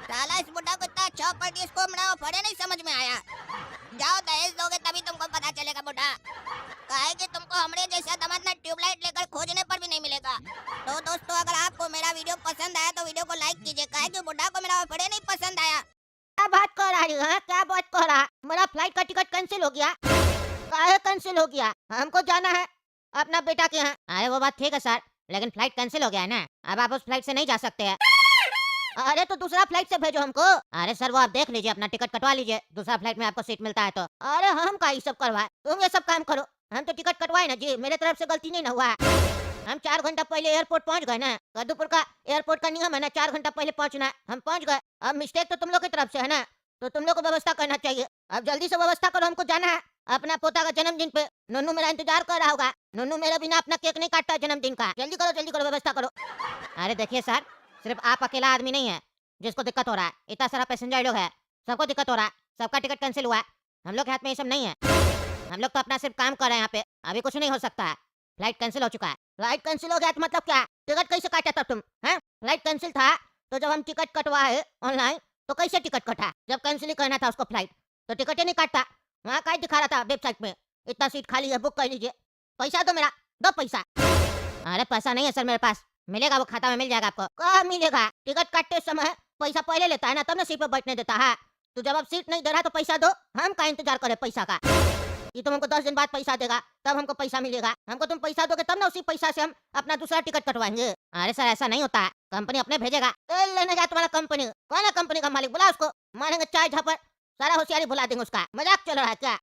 साला इस बुढ़ा को इतना अच्छा पर इसको मेरा फड़े नहीं समझ में आया। जाओ दहेज दोगे तभी तुमको पता चलेगा बुढ़ा। काहे कि तुमको हमरे जैसा दामाद ना ट्यूबलाइट लेकर खोजने पर भी नहीं मिलेगा। तो दोस्तों, अगर आपको मेरा वीडियो पसंद आया तो वीडियो को लाइक कीजिए, काहे कि बुढ़ा को मेरा फड़े नहीं पसंद आया। क्या बात कर रही है, क्या बात कर रहा? मेरा फ्लाइट का टिकट कैंसिल हो गया। काहे कैंसिल हो गया? हमको जाना है अपना बेटा के यहाँ। अरे वो बात ठीक है सर, लेकिन फ्लाइट कैंसिल हो गया है ना, अब आप उस फ्लाइट से नहीं जा सकते हैं। अरे तो दूसरा फ्लाइट से भेजो हमको। अरे सर वो आप देख लीजिए, अपना टिकट कटवा लीजिए, दूसरा फ्लाइट में आपको सीट मिलता है तो। अरे हम का ये सब करवाए, तुम ये सब काम करो, हम तो टिकट कटवाए ना जी, मेरे तरफ से गलती नहीं ना हुआ। हम 4 घंटा पहले एयरपोर्ट पहुंच गए ना, कद्दूपुर का एयरपोर्ट का नियम है ना 4 घंटा पहले पहुंचना है, हम पहुंच गए। अब मिस्टेक तो तुम लोग की तरफ से है ना, तो तुम लोग को व्यवस्था करना चाहिए। अब जल्दी से व्यवस्था करो, हमको जाना है अपना पोता का जन्मदिन पे। नन्नू मेरा इंतजार कर रहा होगा, नन्नू मेरा बिना अपना केक नहीं काटता जन्मदिन का। जल्दी करो व्यवस्था करो। अरे देखिए सर, सिर्फ आप अकेला आदमी नहीं है जिसको दिक्कत हो रहा है, इतना सारा पैसेंजर लोग है, सबको दिक्कत हो रहा है, सबका टिकट कैंसिल हुआ है। हम लोग के हाथ में ये सब नहीं है, हम लोग तो अपना सिर्फ काम कर रहे हैं यहाँ पे, अभी कुछ नहीं हो सकता है। फ्लाइट कैंसिल हो चुका है। फ्लाइट कैंसिल हो गया तो मतलब क्या? टिकट कैसे काटा तब तुम हैं? फ्लाइट कैंसिल था तो जब हम टिकट कटवाए ऑनलाइन तो कैसे टिकट कटा? जब कैंसिल ही करना था उसको फ्लाइट तो टिकट ही नहीं काटता। वहाँ का दिखा रहा था वेबसाइट में, इतना सीट खाली है, बुक कर लीजिए, पैसा दो मेरा, दो पैसा। अरे पैसा नहीं है सर मेरे पास, मिलेगा वो खाता में मिल जाएगा आपको। कहाँ मिलेगा? टिकट काटते समय पैसा पहले लेता है ना, तब ना सीट पर बैठने देता है। तो जब आप सीट नहीं दे रहा तो पैसा दो, हम का इंतजार करें पैसा का? ये तुम हमको 10 दिन बाद पैसा देगा तब हमको पैसा मिलेगा, हमको तुम पैसा दोगे तब ना उसी पैसा से हम अपना दूसरा टिकट कटवाएंगे। अरे सर ऐसा नहीं होता है, कंपनी अपने भेजेगा। लेने जा तुम्हारा कंपनी, कौन है कंपनी का मालिक? बुला उसको, मारेंगे चाय झापर, सारा होशियारी भुला देंगे उसका। मजाक चल रहा है क्या?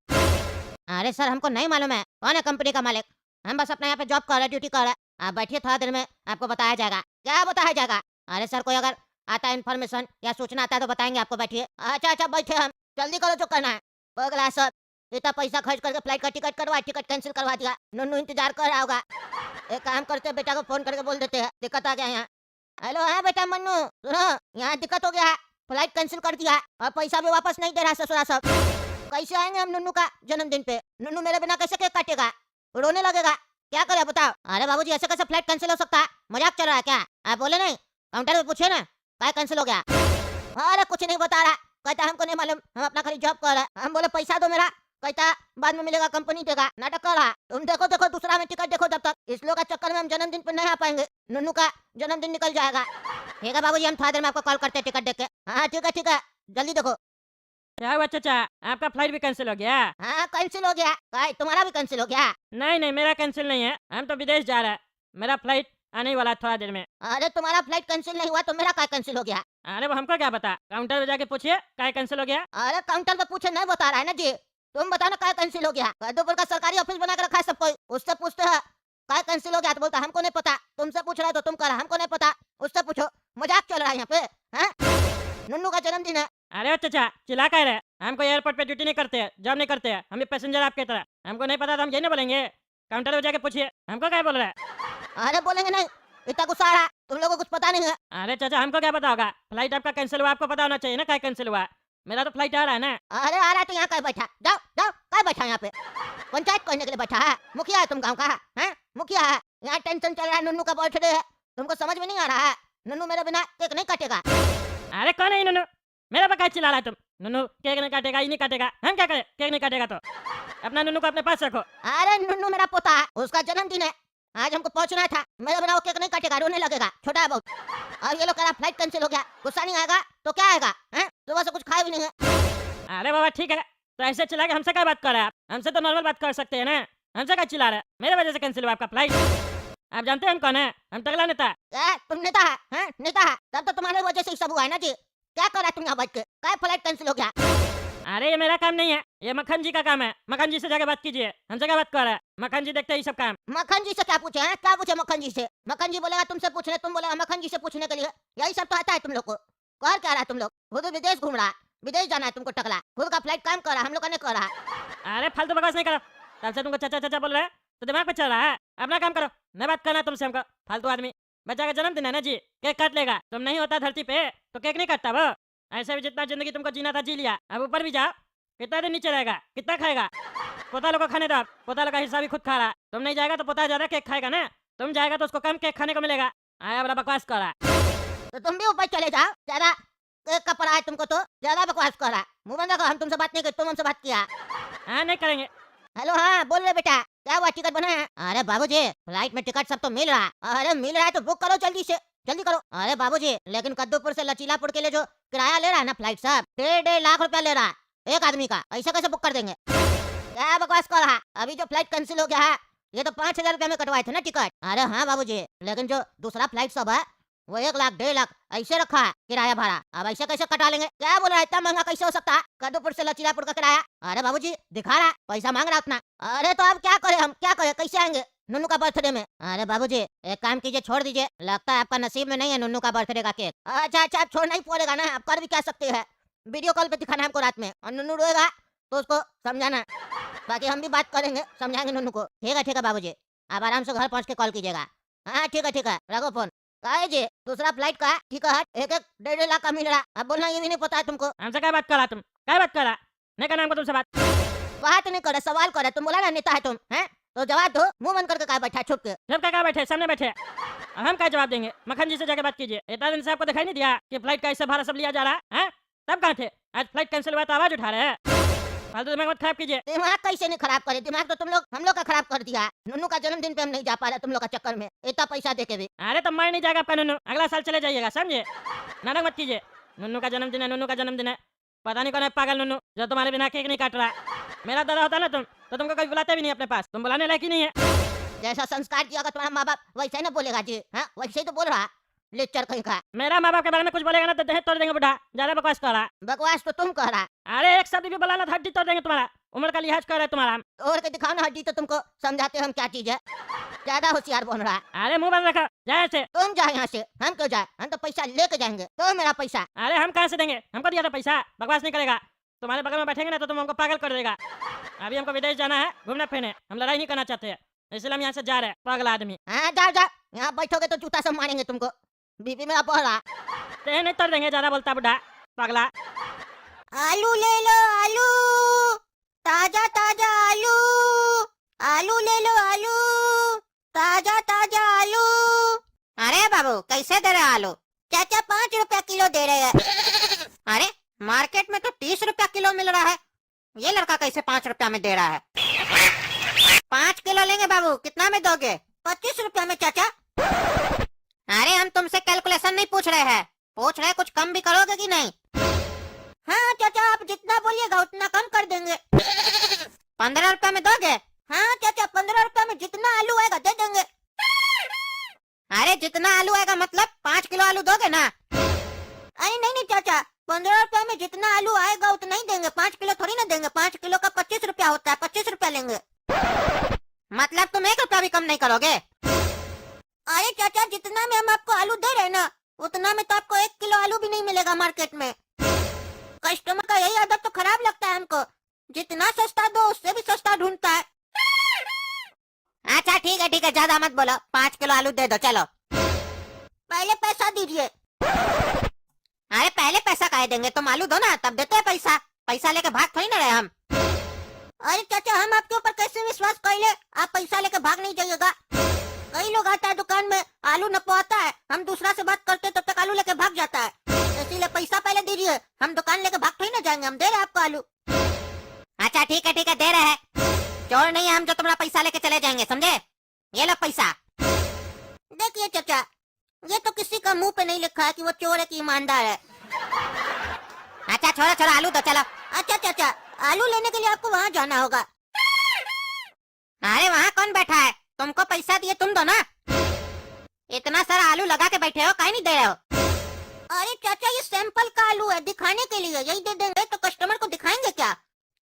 अरे सर हमको नहीं मालूम है कौन है कंपनी का मालिक, हम बस अपने यहाँ पे जॉब कर रहे, ड्यूटी कर रहे। आप बैठिए, थोड़ा देर में आपको बताया जाएगा। क्या बताया जाएगा? अरे सर कोई अगर आता है इन्फॉर्मेशन या सूचना आता है तो बताएंगे आपको, बैठिए। अच्छा बैठे, हम जल्दी करो जो करना है। पगला सब इतना पैसा खर्च करके फ्लाइट का टिकट करवा, टिकट कैंसिल करवा दिया। नन्नू इंतजार कर रहा होगा। एक काम करते हैं, बेटा को फोन करके बोल देते हैं दिक्कत आ गया यहाँ। हेलो हाँ बेटा मन्नू, सुनो यहाँ दिक्कत हो गया है, फ्लाइट कैंसिल कर दिया और पैसा भी वापस नहीं दे रहा ससुरा सब। कैसे आएंगे हम नन्नू का जन्मदिन पे? नन्नू मेरे बिना कैसे केक काटेगा? रोने लगेगा, क्या करे बताओ? अरे बाबूजी ऐसे कैसे फ्लाइट कैंसिल हो सकता है? मजाक चल रहा है क्या? आप बोले नहीं, काउंटर पे पूछे ना क्या कैंसिल हो गया? अरे कुछ नहीं बता रहा, कहता हमको नहीं मालूम, हम अपना खाली जॉब कर रहे हैं। हम बोले पैसा दो मेरा, कहता बाद में मिलेगा, कंपनी देगा। नाटक कर रहा। तुम देखो दूसरा में टिकट देखो, जब तक इस लोग का चक्कर में हम जन्मदिन पर नहीं आ पाएंगे, नन्नू का जन्मदिन निकल जाएगा। ठीक है बाबूजी, हम थोड़ा देर में आपको कॉल करते हैं टिकट देख के। हाँ ठीक है, जल्दी देखो। क्या हुआ चाचा, आपका फ्लाइट भी कैंसिल हो गया? हाँ कैंसिल हो गया। तुम्हारा भी कैंसिल हो गया? नहीं मेरा कैंसिल नहीं है, हम तो विदेश जा रहे हैं, मेरा फ्लाइट आने ही वाला है थोड़ा देर में। अरे तुम्हारा फ्लाइट कैंसिल नहीं हुआ तो मेरा क्या कैंसिल हो गया? अरे वो हमको क्या बता, काउंटर पे जाके पूछिए क्या कैंसिल हो गया। अरे काउंटर पे पूछे नहीं बता रहा है ना जी, तुम बताओ ना क्या कैंसिल हो गया? कद्दूपुर का सरकारी ऑफिस बना के रखा है सब कोई, उससे पूछते हैं क्या कैंसिल हो गया तो बोलता हमको नहीं पता। तुमसे पूछ रहा है तो तुम कह रहा हमको नहीं पता, उससे पूछो। मजाक चल रहा है यहाँ पे, हैं? नन्नू का जन्मदिन है। अरे चाचा चिल्ला कह रहे हमको एयरपोर्ट पे ड्यूटी नहीं करते हैं, जॉब नहीं करते हैं, हम भी पैसेंजर आपके तरह। हमको नहीं पता तो हम ये नहीं बोलेंगे? काउंटर पे जाके पूछिए हमको क्या बोल रहा है। अरे बोलेंगे नहीं, इतना गुस्सा आ रहा है, तुम लोगों को कुछ पता नहीं है। अरे चाचा हमको क्या पता होगा? फ्लाइट आपका कैंसिल हुआ, आपको पता होना चाहिए ना क्या कैंसिल हुआ। मेरा तो फ्लाइट आ रहा है ना। अरे आ रहा है तो यहाँ कहीं बैठा, जाओ जाओ, कहीं बैठा यहाँ पे? पंचायत करने के लिए बैठा है? मुखिया है तुम गाँव का, हैं? मुखिया है। यहाँ टेंशन चल रहा है, नन्नू का बर्थडे है, तुमको समझ में नहीं आ रहा है? नन्नू मेरे बिना केक नहीं काटेगा। अरे कौन है ये नन्नू? मेरा पे क्या चिल्ला रहा है तुम? नन्नू केक नहीं काटेगा, ये नहीं काटेगा, हम क्या करें? केक नहीं काटेगा तो अपना नन्नू को अपने पास रखो। अरे नन्नू मेरा पोता है, उसका जन्मदिन है, आज हमको पहुंचना था, मेरे बिना वो केक नहीं काटेगा, रोने लगेगा, छोटा है बहुत। और ये लोग कह रहा फ्लाइट कैंसिल हो गया, गुस्सा नहीं आएगा तो क्या आएगा? हैं? सुबह से कुछ खाए भी नहीं है। अरे बाबा ठीक है, तो ऐसे चिल्ला के हमसे क्या बात कर रहे हैं आप? हमसे तो नॉर्मल बात कर सकते हैं ना, हमसे क्या चिल्ला रहे हैं? मेरे वजह से कैंसिल हुआ आपका फ्लाइट। आप जानते हैं हम कौन है? हम टकला नेता। तुम नेता है, हैं? नेता है, तब तो तुम्हारे वजह से ही सब हुआ है ना जी। क्या कर रहा है तुम यहाँ बैठ के? क्या फ्लाइट कैंसिल हो गया? अरे ये मेरा काम नहीं है, ये मक्खन जी का काम है। मक्खन जी से जाके बात कीजिए, हमसे क्या बात कर रहा है? मक्खन जी देखते ही सब काम। मक्खन जी से क्या पूछे हैं? क्या पूछे मक्खन जी से? मक्खन जी बोलेगा तुमसे पूछने, तुम बोलेगा मक्खन जी से पूछने के लिए, यही सब तो आता है तुम लोग को। कर क्या रहा है तुम लोग? खुद विदेश घूम रहा है, विदेश जाना है तुमको टकला, खुद का फ्लाइट काम कर रहा है, हम लोग का नहीं कर रहा है। अरे फालतू बकवास नहीं करो, तब से तुमको चाचा चाचा बोल रहे हैं तो दिमाग पे चल रहा है। अपना काम करो, न बात करना तुमसे हमको, फालतू आदमी। बच्चा का जन्मदिन है ना जी, केक काट लेगा। तुम नहीं होता धरती पे तो केक नहीं काटता वो। ऐसे भी जितना जिंदगी तुमको जीना था जी लिया, अब ऊपर भी जाओ, कितना दिन नीचे रहेगा? कितना खाएगा? पोता लोग को खाने दो आप, पोता लोग का हिस्सा भी खुद खा रहा। तुम नहीं जाएगा तो पोता ज्यादा केक खाएगा ना, तुम जाएगा तो उसको कम केक खाने को मिलेगा। आया बड़ा बकवास कर रहा। तो तुम भी ऊपर चले जाओ, ज्यादा केक का पड़ा है तुमको तो ज्यादा बकवास कर रहा है। मुंह बंद रखो, हम तुमसे बात नहीं की, तुम हमसे बात किया। हाँ नहीं करेंगे। हेलो हाँ बोल रहे बेटा, क्या हुआ? टिकट बना है? अरे बाबूजी फ्लाइट में टिकट सब तो मिल रहा है। अरे मिल रहा है तो बुक करो जल्दी से, जल्दी करो। अरे बाबूजी लेकिन कद्दूपुर से लचीलापुर के लिए जो किराया ले रहा है ना फ्लाइट साहब, 1.5 लाख रुपया ले रहा है एक आदमी का, ऐसा कैसे बुक कर देंगे? क्या बकवास कर रहा है? अभी जो फ्लाइट कैंसिल हो गया है, ये तो 5,000 रुपया में कटवाए थे ना टिकट। अरे हाँ बाबूजी, लेकिन जो दूसरा फ्लाइट सब है वो 1 लाख 1.5 लाख ऐसे रखा है किराया भाड़ा। अब ऐसे कैसे कटा लेंगे? क्या बोल रहा है? इतना महंगा कैसे हो सकता है कद्दूपुर से लचीलापुर का किराया? अरे बाबूजी दिखा रहा है पैसा मांग रहा है उतना। अरे तो अब क्या करें, हम क्या करें, कैसे आएंगे नन्नू का बर्थडे में? अरे बाबूजी एक काम कीजिए, छोड़ दीजिए, लगता है आपका नसीब में नहीं है नन्नू का बर्थडे का केक। अच्छा अच्छा अब छोड़ना ही पड़ेगा ना, आप कर भी क्या सकते हैं? वीडियो कॉल पे दिखाना हमको रात में, और नन्नू रोएगा तो उसको समझाना, बाकी हम भी बात करेंगे, समझाएंगे नन्नू को। ठीक है बाबूजी, आप आराम से घर पहुँच के कॉल कीजिएगा। हाँ ठीक है रखो फोन। काहे जी दूसरा फ्लाइट का टिकट 1.5 लाख का मिल रहा, अब बोलना ये भी नहीं पता है तुमको? हमसे क्या बात कर रहा तुम? क्या बात कर रहा? नहीं करना हमको तुमसे बात। बात नहीं करे, सवाल करे। तुम बोला ना नेता है तुम, हैं? तो जवाब दो, मुंह बंद करके क्या बैठा छुप के? जब क्या बैठे सामने बैठे, हम क्या जवाब देंगे? मक्खन जी से जाके बात कीजिए। इतना दिन से आपको दिखाई नहीं दिया कि फ्लाइट का ऐसे भाड़ा सब लिया जा रहा है? तब कहाँ थे? आज फ्लाइट कैंसिल हुआ तो आवाज उठा रहे हैं। फालतू दिमाग मत खराब कीजिए। दिमाग कैसे नहीं खराब करे? दिमाग तो तुम लोग हम लोग का खराब कर दिया। नन्नू का जन्मदिन पे हम नहीं जा पा रहे तुम लोग का चक्कर में, इतना पैसा दे के भी। अरे तो मर नहीं जाएगा आपका नन्नू, अगला साल चले जाइएगा, समझे? नाटक मत कीजिए। नन्नू का जन्मदिन है, नन्नू का जन्मदिन है, पता नहीं कौन है पागल नन्नू जो तुम्हारे बिना केक नहीं काट रहा। मेरा दादा होता ना तुम तो तुमको कभी बुलाते भी नहीं अपने पास, तुम बुलाने लायक ही नहीं है। जैसा संस्कार दिया तुम्हारा माँ बाप वैसे ही ना बोलेगा जी, हाँ वैसे ही तो बोल रहा लेक्चर कहीं का। मेरा माँ बाप के बारे में कुछ बोलेगा ना तो दहेज तोड़ देंगे बुढ़ा, ज्यादा बकवास कर रहा। बकवास तो तुम कह रहा। अरे एक शब्द भी बोला ना तो हड्डी तोड़ देंगे तुम्हारा, उम्र का लिहाज कर रहे तुम्हारा। और के दिखाओ ना हड्डी तो तुमको समझाते हम क्या चीज है, ज्यादा होशियार बन रहा है। अरे मुंह बंद रखो, जाए से। तुम जाए यहाँ से, हम क्यों जाए? हम तो पैसा लेके जाएंगे, तो मेरा पैसा। अरे हम कहाँ से देंगे, हमको दिया था पैसा। बकवास नहीं करेगा, तुम्हारे बगल में बैठेंगे ना तो तुम हमको पागल कर देगा। अभी हमको विदेश जाना है घूमने फिरने, हम लड़ाई नहीं करना चाहते हैं, इसलिए हम यहाँ से जा रहे हैं। पागल आदमी। हाँ जाओ जाओ, यहाँ बैठोगे तो जूता से मारेंगे तुमको, बीबी मेरा बढ़ रहा। ते नहीं तोड़ देंगे, ज्यादा बोलता बुढ़ा पागला। आलू ले लो आलू, ताजा ताजा आलू, आलू ले लो आलू, ताजा ताजा आलू। अरे बाबू कैसे दे रहे आलू? चाचा 5 रुपया किलो दे रहे हैं। अरे मार्केट में तो 30 रुपया किलो मिल रहा है, ये लड़का कैसे 5 रुपया में दे रहा है? 5 किलो लेंगे बाबू, कितना में दोगे? 25 रुपया में चाचा। अरे हम तुमसे कैलकुलेशन नहीं पूछ रहे हैं, पूछ रहे कुछ कम भी करोगे कि नहीं? हाँ चाचा आप जितना बोलिएगा उतना कम कर देंगे। 15 रुपया में दोगे? हाँ चाचा 15 रुपया में जितना आलू आएगा दे देंगे। अरे जितना आलू आएगा मतलब 5 किलो आलू दोगे ना? अरे नहीं चाचा 15 रुपया में जितना आलू आएगा उतना ही देंगे, 5 किलो थोड़ी ना देंगे। 5 किलो का 25 रुपया होता है, 25 रुपया लेंगे। मतलब तुम 1 रुपया भी कम नहीं करोगे? अरे चाचा जितना में हम आपको आलू दे रहे हैं ना उतना में तो कस्टमर का यही आदत तो खराब लगता है हमको, जितना सस्ता दो उससे भी सस्ता ढूंढता है। अच्छा ठीक है ज्यादा मत बोलो, 5 किलो आलू दे दो चलो। पहले पैसा दीजिए। अरे पहले पैसा काहे देंगे, तुम आलू दो ना तब देते हैं पैसा। पैसा लेके भाग थोड़ी ना रहे हम। अरे चाचा हम आपके ऊपर कैसे विश्वास कर ले, आप पैसा लेके भाग नहीं जाइएगा। कई लोग आता है दुकान में, आलू नपवाता है, हम दूसरा से बात करते तब तक आलू लेके भाग जाता है। इसीलिए पैसा पहले दीजिए, हम दुकान लेके भाग थोड़ी ना जाएंगे, हम दे रहे आपको आलू। अच्छा ठीक है दे रहे हैं, चोर नहीं है हम जो तुम्हारा पैसा लेके चले जाएंगे, समझे? ये लो पैसा। देखिए चाचा, ये तो किसी का मुंह पे नहीं लिखा है कि वो चोर है कि ईमानदार है। अच्छा छोड़ो आलू दो चलो। अच्छा चाचा आलू लेने के लिए आपको वहाँ जाना होगा। अरे वहाँ कौन बैठा है, तुमको पैसा दिए तुम दो ना। इतना सारा आलू लगा के बैठे हो, काहे नहीं दे रहे हो? अरे चाचा ये सैंपल का आलू है, दिखाने के लिए, यही दे देंगे तो कस्टमर को दिखाएंगे क्या?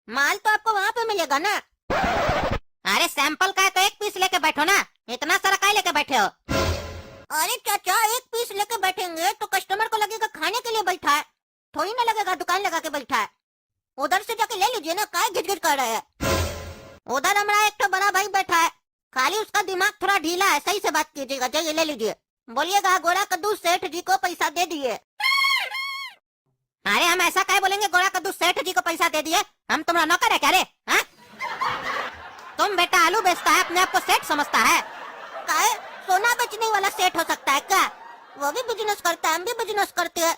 माल तो आपको वहाँ पे मिलेगा ना। अरे सैंपल का है तो एक पीस लेके बैठो ना, इतना सारा काहे लेके बैठे हो? अरे चाचा एक पीस लेके बैठेंगे तो कस्टमर को लगेगा खाने के लिए बैठा है, थोड़ी ना लगेगा दुकान लगा के बैठा है। उधर से जाके ले लीजिए ना, काहे घिच कर रहे हैं। उधर हमारा एक तो बड़ा भाई बैठा है, खाली उसका दिमाग थोड़ा ढीला है, सही से बात कीजिएगा। जाइए ले लीजिए, बोलिएगा गोरा कद्दू सेठ जी को पैसा दे दिए। अरे हम ऐसा काहे बोलेंगे, गोरा कद्दू सेठ जी को पैसा दे दिए? हम तुम्हारा नौकर है क्या रे? हाँ? तुम बेटा आलू बेचता है, अपने आप को सेठ समझता है? काहे सोना बेचने वाला सेठ हो सकता है क्या? वो भी बिजनेस करता है, हम भी बिजनेस करते हैं।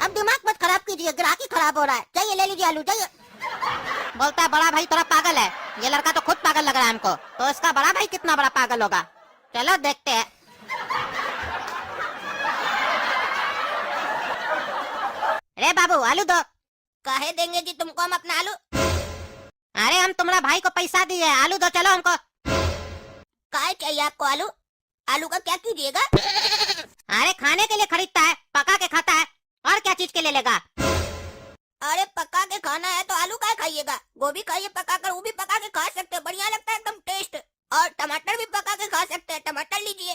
अब दिमाग मत खराब कीजिए, ग्राहकी खराब हो रहा है। जाइए ले लीजिए आलू, जाइए। बोलता है बड़ा भाई थोड़ा पागल है, ये लड़का तो खुद पागल लग रहा है हमको, तो इसका बड़ा भाई कितना बड़ा पागल होगा, चलो देखते हैं। रे बाबू आलू दो। काहे देंगे जी तुमको हम अपना आलू? अरे हम तुम्हारा भाई को पैसा दिए, आलू दो चलो हमको। काहे चाहिए आपको आलू? आलू का क्या कीजिएगा? अरे खाने के लिए खरीदता है, पका के खाता है, और क्या चीज के लिए लेगा? अरे पका के खाना है तो आलू काहे खाइएगा? गोभी खाइए पका कर, वो भी पका के खा सकते हैं, बढ़िया लगता है एकदम टेस्ट। और टमाटर भी पका के खा सकते हैं, टमाटर लीजिए।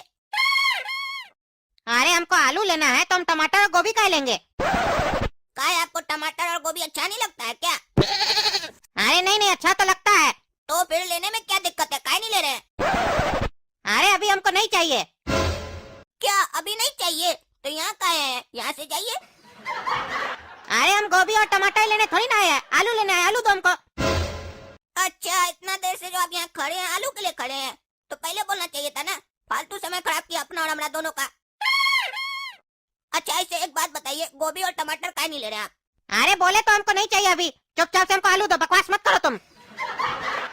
अरे हमको आलू लेना है तो हम टमाटर और गोभी काहे लेंगे? काहे आपको टमाटर और गोभी अच्छा नहीं लगता है क्या? अरे नहीं अच्छा तो लगता है। तो फिर लेने में क्या दिक्कत है, काहे नहीं ले रहे? अरे अभी हमको नहीं चाहिए। क्या अभी नहीं चाहिए? तो यहाँ काहे हैं, यहाँ से जाइए। अरे हम गोभी और टमाटर लेने थोड़ी ना आए हैं, आलू लेने आए, आलू दो हमको। अच्छा इतना देर से जो आप यहाँ खड़े हैं आलू के लिए खड़े हैं, तो पहले बोलना चाहिए था ना, फालतू समय खराब किया अपना और हमारा दोनों का। अच्छा ऐसे एक बात बताइए, गोभी और टमाटर काहे नहीं ले रहे आप? अरे बोले तो हमको नहीं चाहिए अभी, चुपचाप से हमको आलू दो, बकवास मत करो तुम।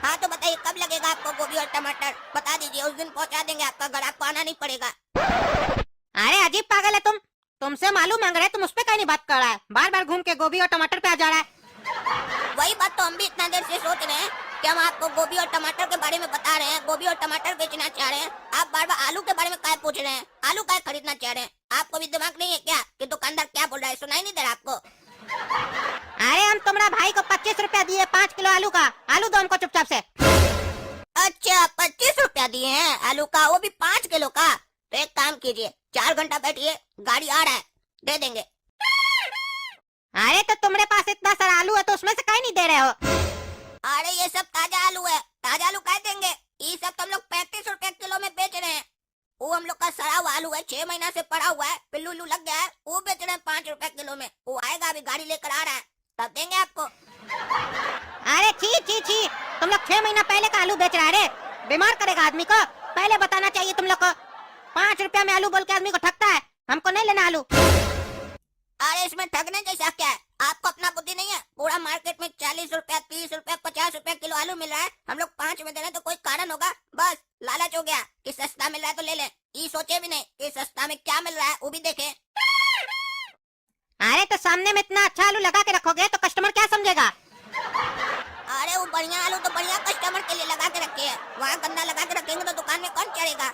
हाँ तो बताइए कब लगेगा आपको गोभी और टमाटर, बता दीजिए, उस दिन पहुँचा देंगे आपका घर, आपको आना नहीं पड़ेगा। अरे अजीब पागल है तुमसे हम आलू मांग रहे हैं, तुम उस पे कहीं नहीं बात कर रहा है, बार बार घूम के गोभी और टमाटर पे आ जा रहा है। वही बात तो हम भी इतना देर से सोच रहे हैं कि हम आपको गोभी और टमाटर के बारे में बता रहे हैं, गोभी और टमाटर बेचना चाह रहे हैं, आप बार बार आलू के बारे में काहे पूछ रहे हैं, आलू काहे खरीदना चाह रहे हैं? आपको भी दिमाग नहीं है क्या कि दुकानदार क्या बोल रहा है, सुनाई नहीं दे रहा आपको? अरे हम तुम्हारा भाई को 25 रुपया दिए 5 किलो आलू का, आलू दो हमको चुपचाप से। अच्छा 25 रुपया दिए हैं आलू का, वो भी 5 किलो का? तो एक काम कीजिए, 4 घंटा बैठिए, गाड़ी आ रहा है, दे देंगे। अरे तो तुम्हारे पास इतना सारा आलू है तो उसमें से काहे नहीं दे रहे हो? अरे ये सब ताजा आलू है, ताजा आलू काहे देंगे? ये सब तो हम लोग 35 रुपए किलो में बेच रहे हैं, वो हम लोग का सड़ा हुआ आलू है, 6 महीना से पड़ा हुआ है, पिल्लू लग गया है, वो बेच रहे हैं 5 रुपए किलो में। वो आएगा अभी, गाड़ी लेकर आ रहा है, तब देंगे आपको। अरे छी तुम लोग 6 महीना पहले का आलू बेच रहा है रे, बीमार करेगा आदमी को, पहले बताना चाहिए तुम लोग को। 5 रुपया में आलू बोल के आदमी को ठगता है, हमको नहीं लेना आलू। अरे इसमें ठगने जैसा क्या है, आपको अपना बुद्धि नहीं है? पूरा मार्केट में 40 रुपया 30 रुपया 50 रुपया किलो आलू मिल रहा है, हम लोग 5 में दे रहे हैं, तो कोई कारण होगा? बस लालच हो गया कि सस्ता मिल रहा है तो ले ले, ये सोचे भी नहीं कि सस्ता में क्या मिल रहा है, वो भी देखे। अरे तो सामने में इतना अच्छा आलू लगा के रखोगे तो कस्टमर क्या समझेगा? अरे वो बढ़िया आलू तो बढ़िया कस्टमर के लिए लगा के रखे है, वहाँ गंदा लगा के रखेंगे तो दुकान में कौन चढ़ेगा?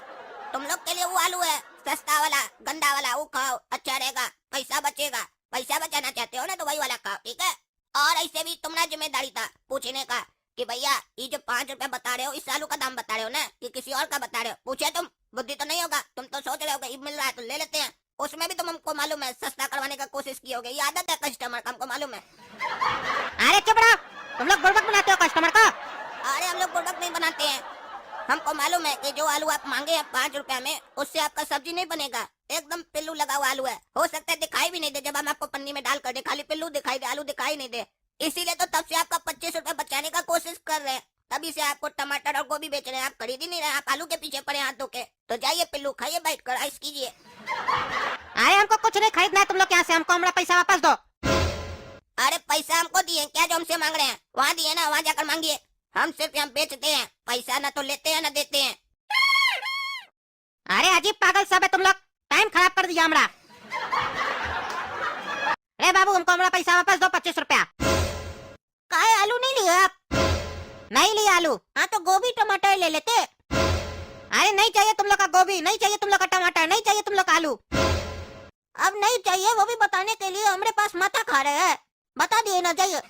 तुम लोग के लिए वो आलू है सस्ता वाला, गंदा वाला, वो खाओ, अच्छा रहेगा, पैसा बचेगा। पैसा बचाना चाहते हो ना तो वही वाला खाओ, ठीक है? और ऐसे भी तुम्हारा जिम्मेदारी था पूछने का कि भैया ये जो 5 रुपया बता रहे हो, इस आलू का दाम बता रहे हो ना, कि किसी और का बता रहे हो? पूछे तुम? बुद्धि तो नहीं होगा, तुम तो सोच रहे हो कि मिल रहा है तो ले लेते हैं, वो उसमें भी तुम हमको मालूम है सस्ता करवाने का कोशिश की होगी। ये आदत है कस्टमर का, हमको मालूम है। अरे चुप रहो, तुम लोग बुड़बक बनाते हो कस्टमर को। अरे हम लोग प्रोडक्ट नहीं बनाते हैं। हमको मालूम है कि जो आलू आप मांगे हैं 5 रुपया में, उससे आपका सब्जी नहीं बनेगा। एकदम पिल्लू लगा हुआ आलू है। हो सकता है दिखाई भी नहीं दे, जब हम आपको पन्नी में डाल कर दे खाली पिल्लू दिखाई दे, आलू दिखाई नहीं दे। इसीलिए तो तब से आपका 25 रुपया बचाने का कोशिश कर रहे हैं। तभी से आपको टमाटर और गोभी बेच रहे हैं, आप खरीद ही नहीं रहे। आप आलू के पीछे पड़े हाथों के। तो जाइए पिल्लू खाइए, बैठ कर आइस कीजिए। अरे हमको कुछ नहीं खरीदना है तुम लोग यहाँ से, हमको हमारा पैसा वापस दो। अरे पैसा हमको दिए क्या जो हमसे मांग रहे हैं? वहाँ दिए ना, वहाँ जाकर मांगिए। हम सिर्फ यहाँ बेचते हैं, पैसा ना तो लेते हैं ना देते हैं। अरे अजीब पागल सब है तुम लोग, टाइम खराब कर दिया हमारा। अरे बाबू हमको हमारा पैसा वापस दो, 25 रुपया। काहे आलू नहीं लिए आप? नहीं लिया आलू। हाँ तो गोभी टमाटर ले लेते। अरे नहीं चाहिए तुम लोग का गोभी, नहीं चाहिए तुम लोग का टमाटर, नहीं चाहिए तुम लोग का आलू। अब नहीं चाहिए वो भी बताने के लिए हमारे पास माथा खा रहे हैं। बता दिए ना, जाइए।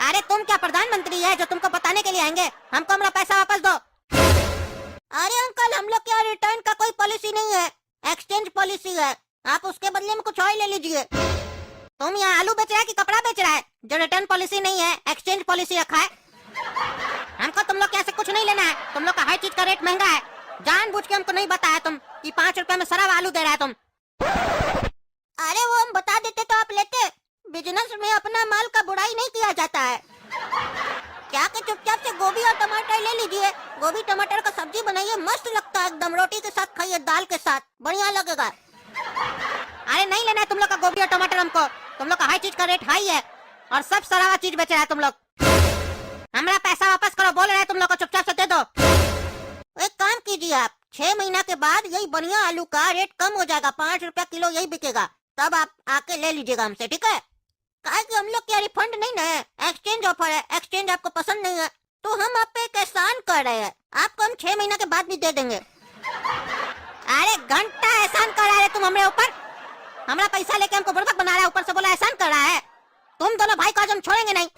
अरे तुम क्या प्रधानमंत्री है जो तुमको बताने के लिए आएंगे? हमको हमारा पैसा वापस दो। अरे अंकल, हम लोग के यहाँ रिटर्न का कोई पॉलिसी नहीं है, एक्सचेंज पॉलिसी है। आप उसके बदले में कुछ और ले लीजिए। तुम यहाँ आलू बेच रहा है कि कपड़ा बेच रहा है जो रिटर्न पॉलिसी नहीं है, एक्सचेंज पॉलिसी रखा है? हमको तुम लोग के यहाँ से कुछ नहीं लेना है। तुम लोग का हर चीज का रेट महंगा है। जानबूझ के हमको नहीं बताया तुम कि 5 रुपए में सड़ा आलू दे रहा है तुम। अरे वो हम बता देते तो आप लेते। बिजनेस में अपना माल का बुराई नहीं किया जाता है। क्या के चुपचाप से गोभी और टमाटर ले लीजिए। गोभी टमाटर का सब्जी बनाइए, मस्त लगता है एकदम। रोटी के साथ खाइए, दाल के साथ बढ़िया लगेगा। अरे नहीं लेना है तुम लोग का गोभी और टमाटर हमको। तुम लोग का हर चीज का रेट हाई है और सब सड़ा चीज बेच रहा है तुम लोग। हमारा पैसा वापस करो बोल रहे हैं तुम लोग को, चुपचाप से दे दो। एक काम कीजिए आप, 6 महीना के बाद यही बढ़िया आलू का रेट कम हो जाएगा, 5 रुपया किलो यही बिकेगा। तब आप आके ले लीजिएगा हमसे, ठीक है? काहे कि हम लोग क्या रिफंड नहीं ना है, एक्सचेंज ऑफर है। एक्सचेंज आपको पसंद नहीं है तो हम आप पे एक एहसान कर रहे हैं, आपको हम 6 महीना के बाद भी दे देंगे। अरे घंटा एहसान कर रहा है तुम हमारे ऊपर। हमारा पैसा लेके हमको बुड़बक बना रहा है, ऊपर से बोला एहसान कर रहा है। तुम दोनों भाई को आज हम छोड़ेंगे नहीं।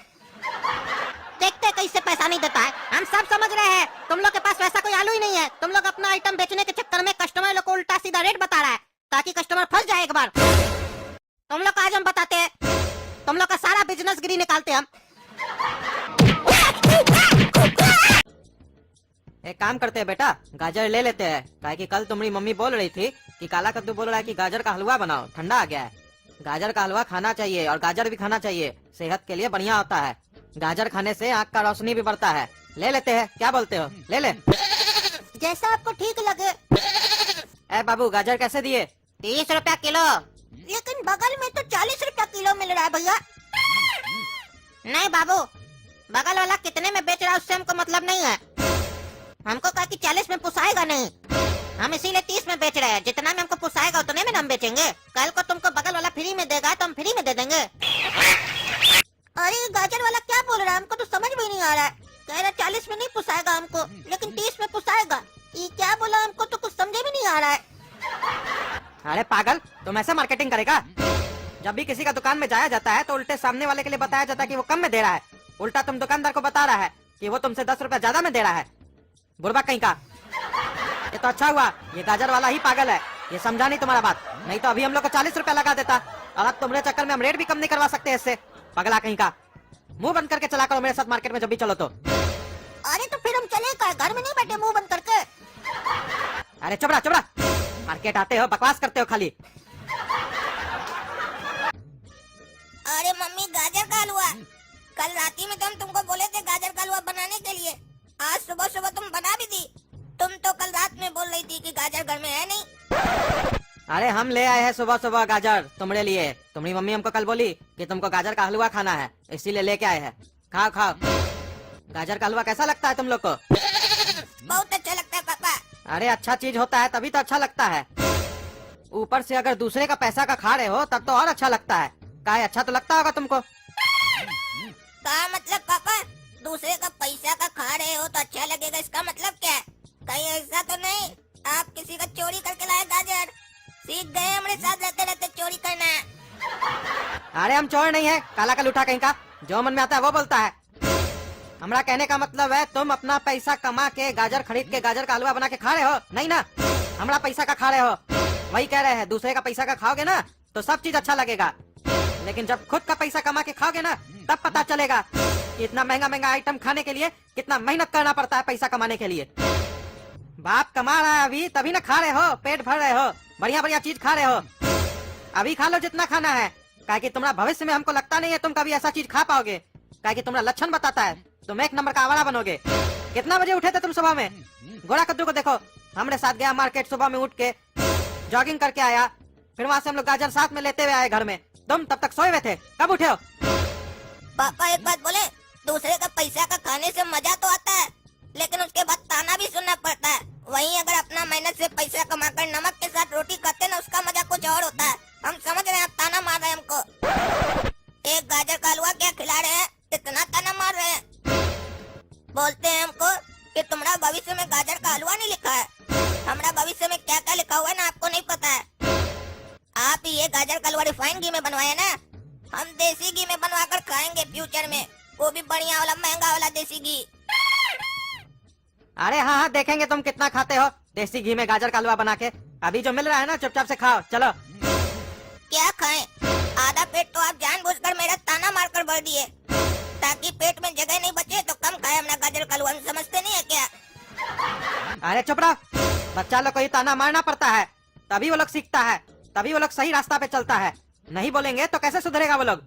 देखते कैसे पैसा नहीं देता है। हम सब समझ रहे हैं तुम लोग के पास वैसा कोई आलू ही नहीं है। तुम लोग अपना आइटम बेचने के चक्कर में कस्टमर लोग को उल्टा सीधा रेट बता रहा है ताकि कस्टमर फंस जाए एक बार। तुम लोग आज हम बताते हैं, तुम लोग का सारा बिजनेस गिरी निकालते हम। एक काम करते हैं बेटा, गाजर ले लेते हैं। काहे कि कल तुम्हारी मम्मी बोल रही थी कि काला कद्दू बोल रहा है कि गाजर का हलवा बनाओ, ठंडा आ गया है। गाजर का हलवा खाना चाहिए और गाजर भी खाना चाहिए, सेहत के लिए बढ़िया होता है। गाजर खाने से आँख का रोशनी भी बढ़ता है। ले लेते हैं, क्या बोलते हो? ले ले। जैसा आपको ठीक लगे। ए बाबू, गाजर कैसे दिए? 30 रुपया किलो। लेकिन बगल में तो 40 रुपया किलो मिल रहा है भैया। नहीं बाबू, बगल वाला कितने में बेच रहा है उससे हमको मतलब नहीं है। हमको कहा कि 40 में पुसाएगा नहीं, हम इसीलिए 30 में बेच रहे हैं। जितना में हमको पुसाएगा उतने में हम बेचेंगे। कल को तुमको बगल वाला फ्री में देगा तो हम फ्री में दे देंगे। अरे गाजर वाला क्या बोल रहा है, हमको तो समझ में नहीं आ रहा है। कह रहा 40 में नहीं पुसाएगा हमको, लेकिन 30 में पुसाएगा। ये क्या बोला, हमको तो कुछ समझे में नहीं आ रहा है। अरे पागल, तुम ऐसे मार्केटिंग करेगा? जब भी किसी का दुकान में जाया जाता है तो उल्टे सामने वाले के लिए बताया जाता है कि वो कम में दे रहा है। उल्टा तुम दुकानदार को बता रहा है कि वो तुमसे 10 रुपया ज्यादा में दे रहा है। बुढ़बा कहीं का। ये तो अच्छा हुआ ये गाजर वाला ही पागल है, ये समझा नहीं तुम्हारा बात। नहीं तो अभी हम लोग को 40 रुपया लगा देता और अब तुम्हारे चक्कर में हम रेट भी कम नहीं करवा सकते इससे। पगला कहीं का, मुंह बंद करके चला करो मेरे साथ मार्केट में जब भी चलो तो। अरे तो फिर हम चले का, घर में नहीं बैठे मुंह बंद करके। अरे चुप रहा, मार्केट आते हो बकवास करते हो खाली। अरे मम्मी, गाजर का हलवा। कल राती में तो हम तुमको बोले थे गाजर का हलवा बनाने के लिए। आज सुबह सुबह तुम बना भी दी। तुम तो कल रात में बोल रही थी कि गाजर घर में है नहीं। अरे हम ले आए हैं सुबह सुबह गाजर तुम्हारे लिए। तुम्हारी मम्मी हमको कल बोली कि तुमको गाजर का हलवा खाना है, इसीलिए लेके आए हैं। खाओ खाओ। गाजर का हलवा कैसा लगता है तुम लोग को? बहुत अच्छा लगता है पापा। अरे अच्छा चीज होता है तभी तो अच्छा लगता है। ऊपर से अगर दूसरे का पैसा का खा रहे हो तब तो और अच्छा लगता है। काहे, अच्छा तो लगता होगा तुमको। क्या मतलब पापा? दूसरे का पैसा का खा रहे हो तो अच्छा लगेगा, इसका मतलब क्या है? कहीं ऐसा तो नहीं आप किसी का चोरी करके लाए गाजर? सीख गए हमारे साथ रहते रहते चोरी करना। अरे हम चोर नहीं है, काला का लूठा कहीं का, जो मन में आता है वो बोलता है। हमारा कहने का मतलब है तुम अपना पैसा कमा के गाजर खरीद के गाजर का हलवा बना के खा रहे हो, नहीं ना? हमारा पैसा का खा रहे हो, वही कह रहे हैं, दूसरे का पैसा का खाओगे ना तो सब चीज अच्छा लगेगा, लेकिन जब खुद का पैसा कमा के खाओगे ना तब पता चलेगा कि इतना महंगा महंगा आइटम खाने के लिए कितना मेहनत करना पड़ता है पैसा कमाने के लिए। बाप कमा रहा है अभी तभी ना खा रहे हो, पेट भर रहे हो, बढ़िया बढ़िया चीज खा रहे हो। अभी खा लो जितना खाना है, काहे कि तुम्हारा भविष्य में हमको लगता नहीं है तुम कभी ऐसा चीज खा पाओगे, काहे कि तुम्हारा लक्षण बताता है तुम एक नंबर का आवारा बनोगे। कितना बजे उठे थे तुम सुबह में? गोरा कद्दू को देखो, हमरे साथ गया मार्केट, सुबह में उठ के जॉगिंग करके आया, फिर वहाँ से हम लोग गाजर साथ में लेते हुए आए घर में। तुम तब तक सोए हुए थे, कब उठे हो? पापा एक बात बोले, दूसरे का पैसा का खाने से मजा तो आता है, लेकिन उसके बाद ताना भी सुनना पड़ता है। वहीं अगर अपना मेहनत से पैसा कमाकर नमक के साथ रोटी खाते ना, उसका मजा कुछ और होता है। हम समझ रहे हैं, आप ताना मार रहे हैं हमको। एक गाजर का हलवा क्या खिला रहे हैं, इतना ताना मार रहे हैं। बोलते हैं हमको कि तुम्हारा भविष्य में गाजर का हलवा नहीं लिखा है। हमारा भविष्य में क्या क्या लिखा हुआ है ना, आपको नहीं पता है। आप ही ये गाजर का हलवा रिफाइंड घी में बनवाए ना, हम देसी घी में बनवा कर खाएंगे फ्यूचर में, वो भी बढ़िया वाला महंगा वाला देसी घी। अरे हाँ हाँ, देखेंगे तुम कितना खाते हो देसी घी में गाजर का हलवा बना के। अभी जो मिल रहा है ना चुपचाप से खाओ, चलो। क्या खाएं? आधा पेट तो आप जानबूझकर मेरा ताना मारकर भर दिए, ताकि पेट में जगह नहीं बचे तो कम खाए अपना गाजर का हलवा। समझते नहीं है क्या? अरे चुप रहो, बच्चा लोग को ही ताना मारना पड़ता है, तभी वो लोग सीखता है, तभी वो लोग सही रास्ता पे चलता है। नहीं बोलेंगे तो कैसे सुधरेगा वो लोग?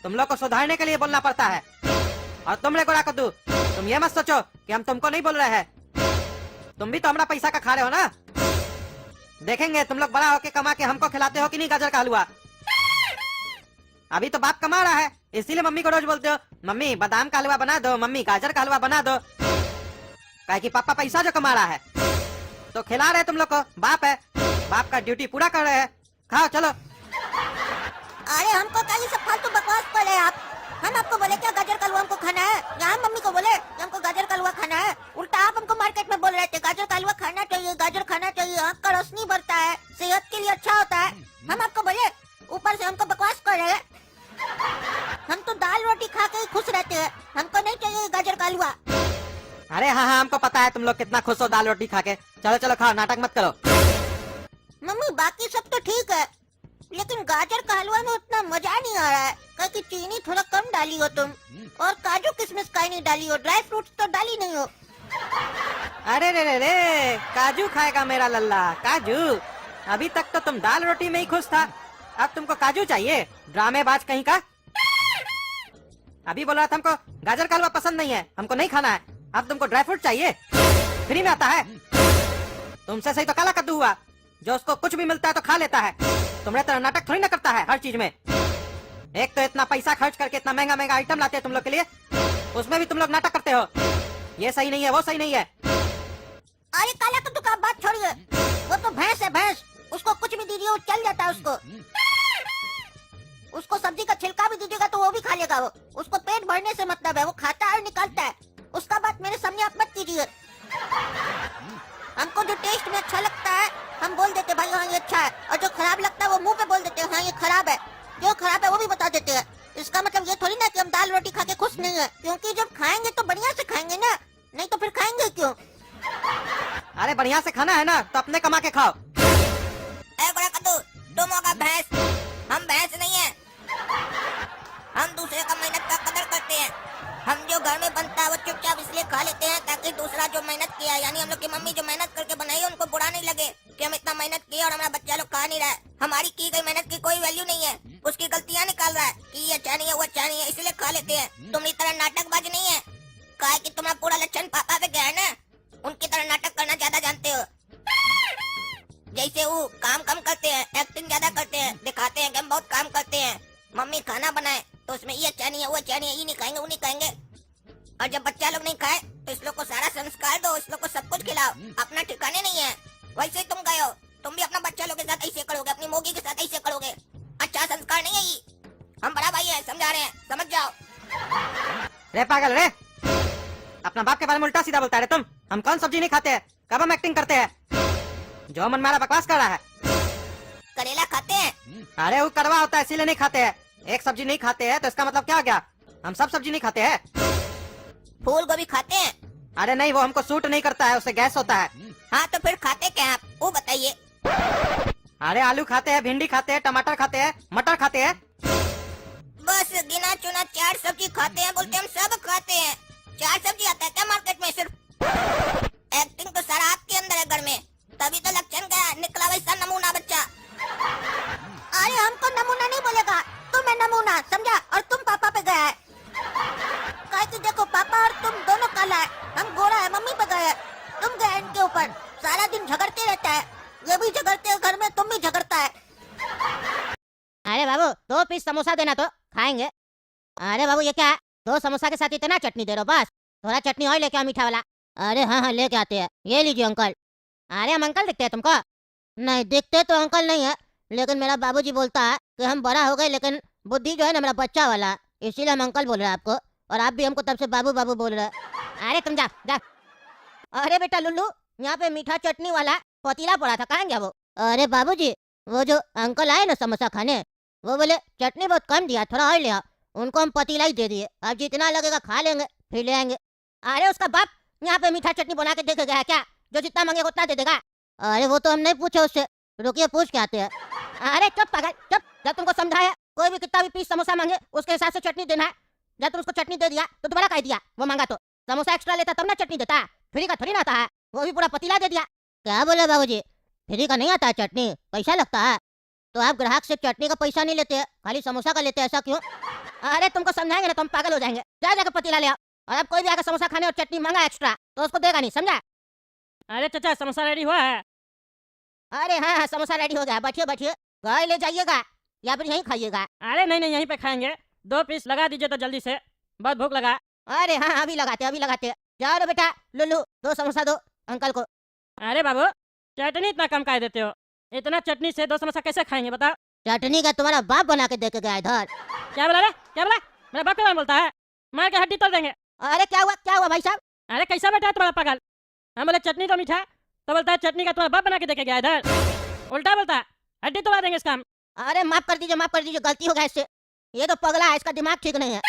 तुम लोग को सुधारने के लिए बोलना पड़ता है। और तुम रे गोरा कद्दू, तुम ये मत सोचो कि हम तुमको नहीं बोल रहे हैं, तुम भी तो हमारा पैसा का खा रहे हो ना। देखेंगे तुम लोग बड़ा होके कमा के हमको खिलाते हो कि नहीं गाजर का हलवा। अभी तो बाप कमा रहा है, इसीलिए मम्मी को रोज बोलते हो, मम्मी बादाम का हलवा बना दो, मम्मी गाजर का हलवा बना दो, काहे कि पापा पैसा जो कमा रहा है तो खिला रहे तुम लोग को। बाप है, बाप का ड्यूटी पूरा कर रहे हैं। खाओ चलो। अरे हमको क्या ये सब फालतू बकवास कर रहे हैं आप? हम आपको बोले क्या गाजर का हलवा हमको खाना है, या हम मम्मी को बोले कि हमको गाजर का हलवा खाना है? उल्टा आप हमको मार्केट में बोल रहे थे गाजर का हलवा खाना चाहिए, गाजर खाना चाहिए, आँख का रोशनी बढ़ता है, सेहत के लिए अच्छा होता है। हम आपको बोले, ऊपर से हमको बकवास कर रहे हैं। हम तो दाल रोटी खा के ही खुश रहते हैं, हमको नहीं चाहिए गाजर का हलवा। अरे हाँ हाँ, हमको पता है तुम लोग कितना खुश हो दाल रोटी खा के। चलो चलो खाओ, नाटक मत करो। मम्मी बाकी सब तो ठीक है, लेकिन गाजर का हलवा में उतना मजा नहीं आ रहा है, क्योंकि चीनी थोड़ा कम डाली हो तुम, और काजू किशमिश का नहीं डाली हो, ड्राई फ्रूट्स तो डाली नहीं हो। अरे रे रे रे, काजू खाएगा मेरा लल्ला, काजू। अभी तक तो तुम दाल रोटी में ही खुश था, अब तुमको काजू चाहिए? ड्रामेबाज कहीं का। अभी बोला था हमको गाजर का हलवा पसंद नहीं है, हमको नहीं खाना है, अब तुमको ड्राई फ्रूट चाहिए? फ्री में आता है। तुमसे सही तो काला कद्दू हुआ, जो उसको कुछ भी मिलता है तो खा लेता है। तुम्हारे तरह नाटक थोड़ी ना करता है हर चीज में। एक तो इतना पैसा खर्च करके इतना महंगा महंगा आइटम लाते हैं तुम लोग के लिए, उसमें भी तुम लोग नाटक करते हो। ये सही नहीं है, वो सही नहीं है। अरे काला कद्दू का बात छोड़िए, वो तो भैंस है, भैंस, उसको कुछ भी दीजिए वो चल जाता है। उसको सब्जी का छिलका भी दीजिएगा तो वो भी खा लेगा। वो उसको पेट भरने से मतलब है, वो खाता है और निकालता है। उसका बात मेरे सामने आप मत कीजिए। हमको जो टेस्ट में अच्छा लगता है हम बोल देते भाई हाँ ये अच्छा है, और जो खराब लगता है वो मुंह पे बोल देते हैं हाँ ये खराब है। जो खराब है वो भी बता देते हैं। इसका मतलब ये थोड़ी ना कि हम दाल रोटी खा के खुश नहीं है, क्योंकि जब खाएंगे तो बढ़िया से खाएंगे ना, नहीं तो फिर खाएंगे क्यों? अरे बढ़िया से खाना है ना तो अपने कमा के खाओ। गोरा कद्दू, तुम होगा भैंस, हम भैंस नहीं है। हम दूसरे का मेहनत का कदर करते हैं। हम जो घर में बनता है वो चुपचाप इसलिए खा लेते हैं ताकि दूसरा जो मेहनत किया है, यानी हम लोग की मम्मी जो मेहनत करके बनाई है, उनको बुरा नहीं लगे कि हम इतना मेहनत किए और हमारा बच्चा लोग खा नहीं रहा है। हमारी की गई मेहनत की कोई वैल्यू नहीं है, उसकी गलतियाँ निकाल रहा है कि ये अच्छा नहीं है वो अच्छा नहीं है, इसलिए खा लेते हैं। तुम्हारी तरह नाटकबाज नहीं है, कहा कि तुम्हारा पूरा लक्षण पापा पे गया है ना, उनकी तरह नाटक करना ज्यादा जानते हो। जैसे वो काम कम करते हैं, एक्टिंग ज्यादा करते हैं, दिखाते हैं कि हम बहुत काम करते हैं। मम्मी खाना बनाए तो उसमें ये अच्छा नहीं है वो अच्छा नहीं है, ये नहीं खाएंगे वो नहीं खाएंगे, और जब बच्चा लोग नहीं खाए तो इस लोग को सारा संस्कार दो, इस लोग को सब कुछ खिलाओ, अपना ठिकाने नहीं है। वैसे ही तुम गए हो, तुम भी अपना बच्चा लोग के साथ ऐसे करोगे, अपनी मोगी के साथ ऐसे करोगे। अच्छा संस्कार नहीं है ये। हम बड़ा भाई है, समझा रहे हैं, समझ जाओ। रे पागल रे, अपना बाप के बारे में उल्टा सीधा बोलता है रे तुम। हम कौन सब्जी नहीं खाते हैं, कब हम एक्टिंग करते हैं? जो मन मारा बकवास कर रहा है। करेला खाते हैं? अरे वो कड़वा होता है इसीलिए नहीं खाते हैं। एक सब्जी नहीं खाते हैं तो इसका मतलब क्या हो गया? हम सब सब्जी नहीं खाते हैं। फूल गोभी खाते हैं? अरे नहीं, वो हमको सूट नहीं करता है, उससे गैस होता है। हाँ तो फिर खाते क्या आप, वो बताइए। अरे आलू खाते हैं, भिंडी खाते हैं, टमाटर खाते हैं, मटर खाते हैं। बस गिना चुना 4 सब्जी खाते हैं, बोलते हम सब खाते हैं। 4 सब्जी आता है क्या मार्केट में सिर्फ? एक्टिंग तो सारा आपके अंदर है घर में, तभी तो लक्षण गया निकला वैसा नमूना बच्चा। अरे हमको नमूना नहीं बोलेगा, तुम है नमूना समझा, और तुम पापा पे गया है। कहे देखो पापा और तुम दोनों काला है, हम गोरा है, मम्मी पे गए, तुम गए इनके ऊपर। सारा दिन झगड़ते रहता है, ये भी झगड़ते हैं घर में, तुम भी झगड़ता है। अरे बाबू 2 पीस समोसा देना तो खाएंगे। अरे बाबू ये क्या है, 2 समोसा के साथ इतना चटनी दे रहे हो? बस थोड़ा चटनी और लेके आओ मीठा वाला। अरे हाँ हाँ लेके आते हैं, ये लीजिए अंकल। अरे हम अंकल दिखते हैं तुमको? नहीं दिखते तो अंकल नहीं है, लेकिन मेरा बाबूजी बोलता है कि हम बड़ा हो गए लेकिन बुद्धि जो है ना मेरा बच्चा वाला, इसीलिए हम अंकल बोल रहे हैं आपको, और आप भी हमको तब से बाबू बाबू बोल रहे हैं। अरे तुम जा जा। अरे बेटा लुल्लू, यहाँ पे मीठा चटनी वाला पतीला पड़ा था, कहाँ गया वो? अरे बाबूजी वो जो अंकल आए ना समोसा खाने, वो बोले चटनी बहुत कम दिया, थोड़ा और ले आओ। उनको हम पतीला ही दे दिए, अब जितना लगेगा खा लेंगे फिर ले आएंगे। अरे उसका बाप यहाँ पे मीठा चटनी बना के देके गया क्या, जो जितना मांगेगा उतना दे देगा? अरे वो तो हम नहीं पूछे उससे, रुकिए पूछ के आते हैं। अरे चुप पागल चुप, जब तुमको समझाया कोई भी कितना भी पीस समोसा मांगे उसके हिसाब से चटनी देना है। जब तुम उसको चटनी दे दिया तो दोबारा कह दिया, वो मांगा तो समोसा एक्स्ट्रा लेता तब ना चटनी देता, फ्री का थोड़ी ना आता है। वो भी पूरा पतीला दे दिया। क्या बोले बाबूजी, फ्री का नहीं आता है चटनी, पैसा लगता है? तो आप ग्राहक से चटनी का पैसा नहीं लेते, खाली समोसा का लेते, ऐसा क्यों? अरे तुमको समझाएंगे ना तुम पागल हो जाएंगे। जा जाकर पतीला ले आओ, और अब कोई भी आकर समोसा खाने और चटनी मांगा एक्स्ट्रा तो उसको देगा नहीं, समझा? अरे चाचा समोसा रेडी हुआ है? अरे हाँ हाँ समोसा रेडी हो गया, बैठिए बैठिए, घर ले जाइएगा या फिर यहीं खाइएगा? अरे नहीं नहीं, यहीं पे खाएंगे। 2 पीस लगा दीजिए तो जल्दी से, बहुत भूख लगा। अरे हाँ अभी लगाते अभी लगाते। जाओ रे बेटा लुल्लू, 2 समोसा दो अंकल को। अरे बाबू चटनी इतना कम काहे देते हो? इतना चटनी से 2 समोसा कैसे खाएंगे बताओ? चटनी का तुम्हारा बाप बना के दे के गया इधर। क्या बोला रे, क्या बोला? मेरा बाप क्या बोलता है, मार के हड्डी तोड़ देंगे। अरे क्या हुआ भाई साहब? अरे कैसा बेटा है तुम्हारा पागल? हम बोले चटनी तो मीठा, तो बोलता है चटनी का तुम्हारा बाप बना के देके गया इधर, उल्टा बोलता है, हड्डी तोड़ा देंगे इसका हम। अरे माफ कर दीजिए, गलती हो गया इससे। ये तो पगला है, इसका दिमाग ठीक नहीं है।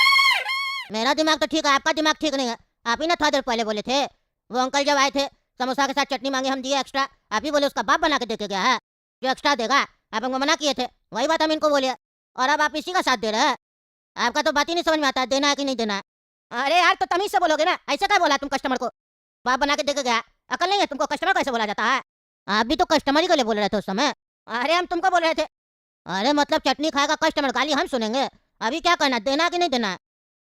मेरा दिमाग तो ठीक है, आपका दिमाग ठीक नहीं है। आप ही ना थोड़ा देर पहले बोले थे, वो अंकल जब आए थे समोसा के साथ चटनी मांगे, हम दिए एक्स्ट्रा, आप ही बोले उसका बाप बना के देके गया है, जो एक्स्ट्रा देगा। आप हमको मना किए थे, वही बात हम इनको बोले, और अब आप इसी का साथ दे रहे हैं। आपका तो बात ही नहीं समझ में आता, देना है कि नहीं देना है। अरे यार तो तमीज से बोलोगे ना, ऐसे क्या बोला तुम कस्टमर को बाप बना के देके गया? अकल नहीं है तुमको, कस्टमर कैसे बोला जाता है? आप भी तो कस्टमर ही को लिए बोल रहे थे उस समय। अरे हम तुमको बोल रहे थे। अरे मतलब चटनी खाएगा कस्टमर, गाली हम सुनेंगे? अभी क्या करना, देना कि नहीं देना?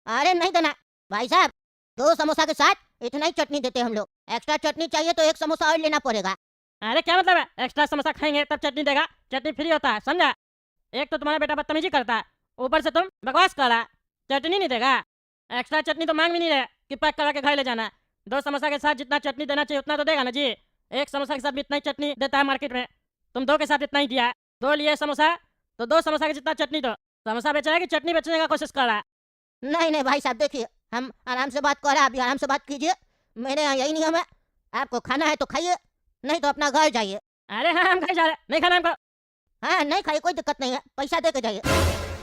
अरे नहीं देना भाई साहब, 2 समोसा के साथ इतना ही चटनी देते हम लोग, एक्स्ट्रा चटनी चाहिए तो 1 समोसा और लेना पड़ेगा। अरे क्या मतलब है, एक्स्ट्रा समोसा खाएंगे तब चटनी देगा? चटनी फ्री होता है समझा? एक तो तुम्हारा बेटा बदतमीजी करता है, ऊपर से तुम बकवास कर रहा, चटनी नहीं देगा। एक्स्ट्रा चटनी तो मांग भी नहीं रहे कि पैक करा के घर ले जाना। 2 समोसा के साथ जितना चटनी देना चाहिए उतना तो देगा ना जी। 1 समोसा के साथ भी इतना ही चटनी देता है मार्केट में, तुम 2 के साथ इतना ही दिया है। 2 लिए समोसा तो 2 समोसा के जितना चटनी दो। समोसा बेच रहा है कि चटनी बेचने का कोशिश कर रहा है? नहीं भाई साहब देखिए, हम आराम से बात कर रहे हैं, अभी आराम से बात कीजिए। मेरे यहाँ यही नियम है, आपको खाना है तो खाइए, नहीं तो अपना घर जाइए। अरे हाँ हम घर जा रहे हैं, नहीं खाना हमको। हाँ नहीं खाइए, कोई दिक्कत नहीं है, पैसा दे के जाइए।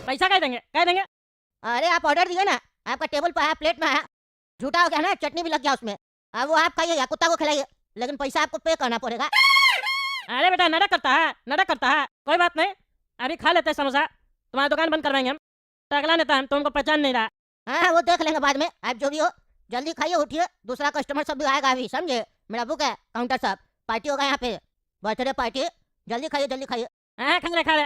पैसा कह देंगे, कह देंगे। अरे आप ऑर्डर दिए ना, आपका टेबल पर आया, प्लेट में आया, झूठा हो गया ना, चटनी भी लग गया उसमें। अब वो आप खाइए या कुत्ता को खिलाइए, लेकिन पैसा आपको पे करना पड़ेगा। अरे बेटा नाटक करता है, कोई बात नहीं, अभी खा लेते हैं समोसा, तुम्हारी दुकान बंद करवाएंगे हम। टकला नेता हम, तुमको पहचान नहीं रहा। हाँ वो देख लेंगे बाद में, आप जो भी हो जल्दी खाइए, उठिए, दूसरा कस्टमर सब भी आएगा अभी, समझे? मेरा बुक है काउंटर सब, पार्टी होगा यहाँ पे, बर्थडे पार्टी, जल्दी खाइए। हाँ खा रहे।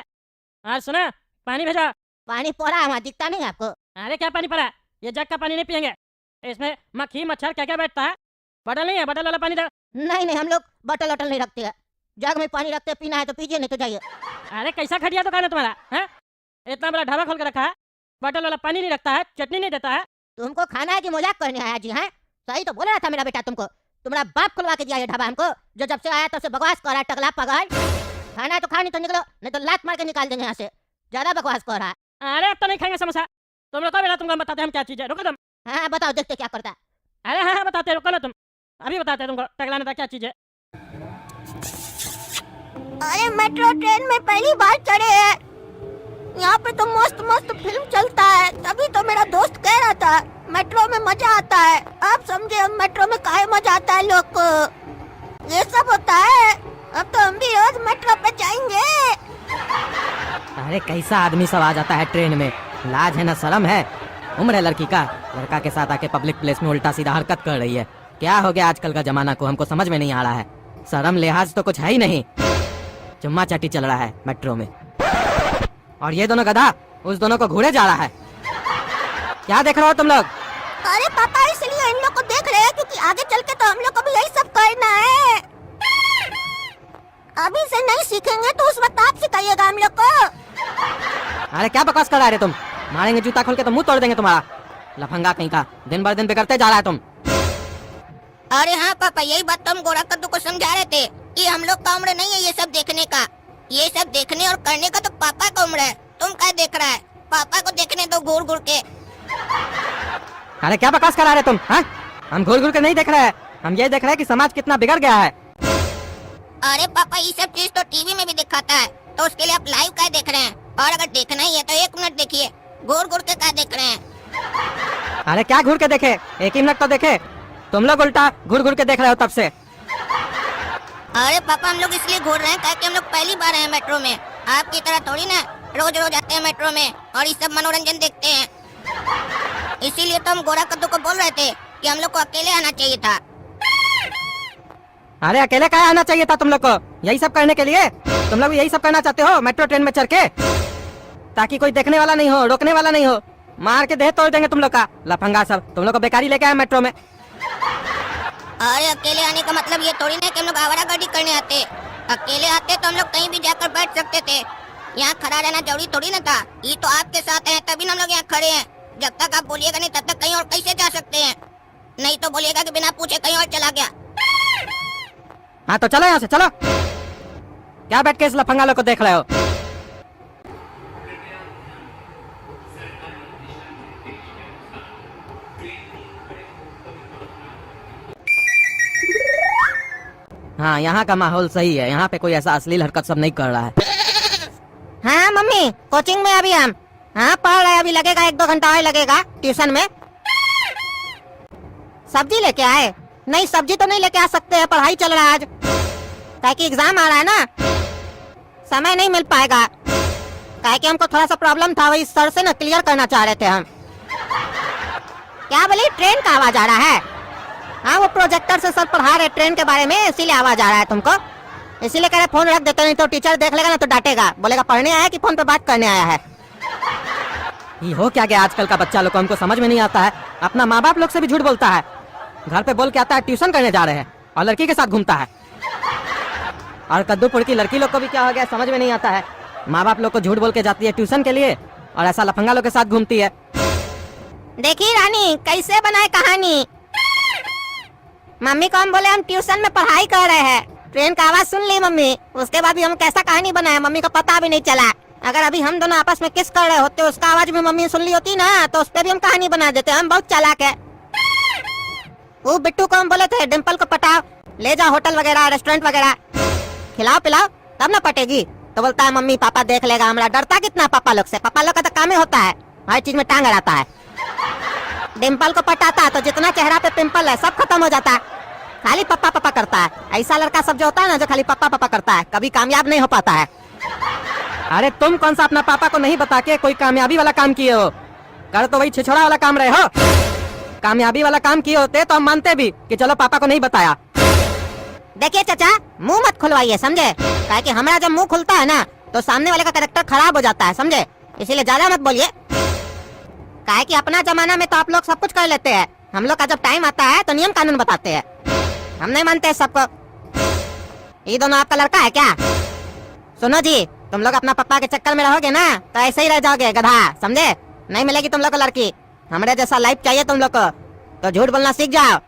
और सुना, पानी भेजो। पानी पड़ा है वहाँ, दिखता नहीं आपको? अरे क्या पानी पड़ा, ये जग का पानी नहीं पियेंगे, इसमें मक्खी मच्छर क्या क्या बैठता है। बटल नहीं है, बटल वाला पानी दो। नहीं हम लोग बटल वटल नहीं रखते हैं, जग में पानी रखते हैं, पीना है तो पीजिए नहीं तो जाइए। अरे कैसा घटिया दुकान है तुम्हारा, है? इतना बड़ा ढाबा खोल के रखा है, बटल वाला पानी नहीं रखता है, चटनी नहीं देता है। तुमको खाना है कि मजाक करने आया जी? हैं सही तो बोल रहा था मेरा बेटा तुमको, तुम्हारा बाप खुलवा के दिया ये ढाबा हमको, जो जब से आया तब से बकवास कर रहा है, टकला पगल। खाना है तो खा, नहीं तो निकलो, नहीं तो लात मार के निकाल देंगे यहाँ से, ज्यादा बकवास कर रहा है। अरे अब तो नहीं खाएंगे समोसा, तुम लोग बेटा तुमको हम बताते हैं हम क्या चीज है, रुको तुम। हाँ बताओ, देखते क्या करता है। अरे हाँ बताते, रुको ना तुम, अभी बताते हैं तुमको टकला नेता क्या चीज है। अरे मेट्रो ट्रेन में पहली बार चढ़े हैं, यहाँ पे तो मस्त मस्त फिल्म चलता है, तभी तो मेरा दोस्त कह रहा था मेट्रो में मजा आता है। आप समझे मेट्रो में काहे मजा आता है लोग को? ये सब होता है अब तो हम भी रोज मेट्रो पे जाएंगे। अरे कैसा आदमी सब आ जाता है ट्रेन में, लाज है ना शर्म है। उम्र है लड़की का, लड़का के साथ आके पब्लिक प्लेस में उल्टा सीधा हरकत कर रही है। क्या हो गया आजकल का जमाना को, हमको समझ में नहीं आ रहा है। शर्म लिहाज तो कुछ है ही नहीं, चुम्मा चाटी चल रहा है मेट्रो में। और ये दोनों गधा उस दोनों को घूरे जा रहा है। क्या देख रहे हो तुम लोग? अरे पापा इसलिए इन लोग को देख रहे हैं क्योंकि आगे चल के तो हम लोग को भी यही सब करना है। अभी से नहीं सीखेंगे तो उस वक्त आप सिखाइएगा हम लोग को। अरे क्या बकवास कर रहे हो तुम, मारेंगे जूता खोल के तो मुंह तोड़ देंगे तुम्हारा। लफंगा कहीं का, दिन भर दिन बिगड़ते जा रहा है तुम। अरे हाँ पापा, यही बात तो हम गोरा कद्दू को समझा रहे थे कि हम लोग का उम्र नहीं है ये सब देखने का। ये सब देखने और करने का तो पापा का उम्र है। तुम क्या देख रहा है? पापा को देखने दो घूर घूर के। अरे क्या बकवास करा रहे तुम? हाँ? हम घूर घूर के नहीं देख रहे हैं, हम ये देख रहे हैं कि समाज कितना बिगड़ गया है। अरे पापा ये सब चीज तो टीवी में भी दिखाता है, तो उसके लिए आप लाइव क्या देख रहे हैं? और अगर देखना ही है तो 1 मिनट देखिए, घूर घूर के क्या देख रहे हैं? अरे क्या घूर के देखे, 1 ही मिनट तो देखे। तुम लोग उल्टा घूर घूर के देख रहे हो तब से। अरे पापा हम लोग इसलिए घूर रहे हैं ताकि हम लोग पहली बार आए मेट्रो में। आपकी तरह थोड़ी ना रोज रोज आते हैं मेट्रो में और ये सब मनोरंजन देखते हैं। इसीलिए तो हम गोरा कद्दू को बोल रहे थे कि हम लोग को अकेले आना चाहिए था। अरे अकेले क्या आना चाहिए था तुम लोग को? यही सब करने के लिए तुम लोग यही सब करना चाहते हो मेट्रो ट्रेन में चढ़ के, ताकि कोई देखने वाला नहीं हो, रोकने वाला नहीं हो। मार के देह तोड़ देंगे तुम लोग का। लफंगा सब तुम लोग को बेकारी लेके आए मेट्रो में। अरे अकेले आने का मतलब ये थोड़ी ना कि हम लोग आवारागर्दी करने आते। अकेले आते तो हम लोग कहीं भी जाकर बैठ सकते थे, यहाँ खड़ा रहना जरूरी थोड़ी ना था। ये तो आपके साथ है तभी हम लोग यहाँ खड़े हैं। जब तक आप बोलिएगा नहीं तब तक कहीं और कैसे जा सकते हैं? नहीं तो बोलिएगा कि बिना पूछे कहीं और चला गया। हाँ तो चलो यहाँ से चलो। क्या बैठ के इस लफंगा लोग को देख रहे हो? हाँ यहाँ का माहौल सही है, यहाँ पे कोई ऐसा अश्लील हरकत सब नहीं कर रहा है। हाँ मम्मी, कोचिंग में अभी हम हाँ पढ़ रहे हैं। अभी लगेगा 1-2 घंटा और लगेगा ट्यूशन में। सब्जी लेके आए? नहीं सब्जी तो नहीं लेके आ सकते हैं, पढ़ाई चल रहा है आज, ताकि एग्जाम आ रहा है ना, समय नहीं मिल पाएगा। काहे कि हमको थोड़ा सा प्रॉब्लम था, वही सर से ना क्लियर करना चाह रहे थे हम। क्या बोली? ट्रेन का आवाज आ रहा है? हाँ वो प्रोजेक्टर से सर पढ़ा रहे ट्रेन के बारे में, इसीलिए आवाज आ रहा है तुमको। इसीलिए कह रहे फोन रख देते, नहीं तो टीचर देख लेगा ना तो डांटेगा, बोलेगा पढ़ने आया कि फोन पे बात करने आया है। ये हो क्या गया आजकल का बच्चा लोग को, हमको समझ में नहीं आता है। अपना माँ बाप लोग से भी झूठ बोलता है। घर पे बोल के आता है ट्यूशन करने जा रहे हैं और लड़की के साथ घूमता है। और कद्दूपुर की लड़की लोग को भी क्या हो गया समझ में नहीं आता है। माँ बाप लोग को झूठ बोल के जाती है ट्यूशन के लिए और ऐसा लफंगा लोग के साथ घूमती है। देखी रानी कैसे बनाए कहानी। मम्मी को हम बोले हम ट्यूशन में पढ़ाई कर रहे हैं, ट्रेन का आवाज सुन ली मम्मी, उसके बाद भी हम कैसा कहानी बनाए मम्मी को पता भी नहीं चला। अगर अभी हम दोनों आपस में किस कर रहे होते उसका आवाज भी मम्मी सुन ली होती ना तो उस पर भी हम कहानी बना देते। हम बहुत चालाक है। वो बिट्टू को हम बोले थे डिम्पल को पटाओ, ले जाओ होटल वगैरह रेस्टोरेंट वगैरह, खिलाओ पिलाओ तब ना पटेगी। तो बोलता है मम्मी पापा देख लेगा। हमरा डरता कितना पापा लोग से, पापा लोग का तो काम ही होता है हर चीज में टांग अड़ाता है। डिम्पल को पटाता तो जितना चेहरा पे पिंपल है सब खत्म हो जाता है, खाली पप्पा पापा करता है। ऐसा लड़का सब जो होता है ना जो खाली पप्पा पापा करता है कभी कामयाब नहीं हो पाता है। अरे तुम कौन सा अपना पापा को नहीं बता के कोई कामयाबी वाला काम किए हो? कर तो वही छिछोड़ा वाला काम रहे हो। कामयाबी वाला काम किए होते तो हम मानते भी कि चलो पापा को नहीं बताया। देखिए चाचा मुंह मत खुलवाइए समझे, काहे कि हमारा जब मुंह खुलता है ना तो सामने वाले का कैरेक्टर खराब हो जाता है समझे, इसीलिए ज्यादा मत बोलिए। काहे कि अपना जमाना में तो आप लोग सब कुछ कर लेते हैं, हम लोग का जब टाइम आता है तो नियम कानून बताते हैं, हम नहीं मानते सबको। ये दोनों आपका लड़का है क्या? सुनो जी तुम लोग अपना पापा के चक्कर में रहोगे ना तो ऐसे ही रह जाओगे गधा समझे। नहीं मिलेगी तुम लोग को लड़की, हमारे जैसा लाइफ चाहिए तुम लोग को तो झूठ बोलना सीख जाओ।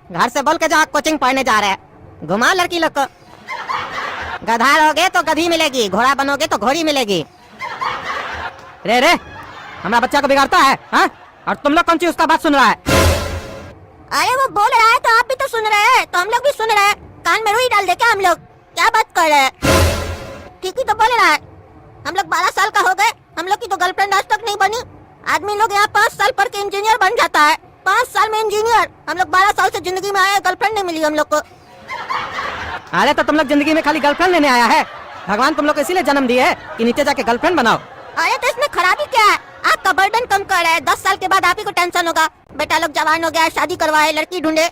घर से बोल के जाओ कोचिंग पढ़ने जा रहे हैं, घुमाओ लड़की लोग को। गधा रहोगे तो गधी मिलेगी, घोड़ा बनोगे तो घोड़ी मिलेगी। रे रे हमारा बच्चा को बिगाड़ता है हाँ? और तुम लोग कौन सी उसका बात सुन रहा है? अरे वो बोल रहा है तो आप भी तो सुन रहे हैं, तो हम लोग भी सुन रहे हैं। कान में रुई डाल दे क्या हम लोग? क्या बात कर रहे हैं? ठीक ही तो बोल रहा है। हम लोग 12 साल का हो गए, हम लोग की तो गर्लफ्रेंड आज तक नहीं बनी। आदमी लोग यहाँ 5 साल पढ़ के इंजीनियर बन जाता है, 5 साल में इंजीनियर। हम लोग 12 साल से जिंदगी में आए, गर्लफ्रेंड नहीं मिली हम लोग को। अरे तो तुम लोग जिंदगी में खाली गर्लफ्रेंड लेने आया है। भगवान तुम लोग को इसीलिए जन्म दिए है कि नीचे जाके गर्लफ्रेंड बनाओ। अरे तो इसमें खराबी क्या है? आपका बर्डन कम कर रहा है। 10 साल के बाद आप ही को टेंशन होगा। बेटा लोग जवान हो गया, शादी करवाए, लड़की ढूंढे।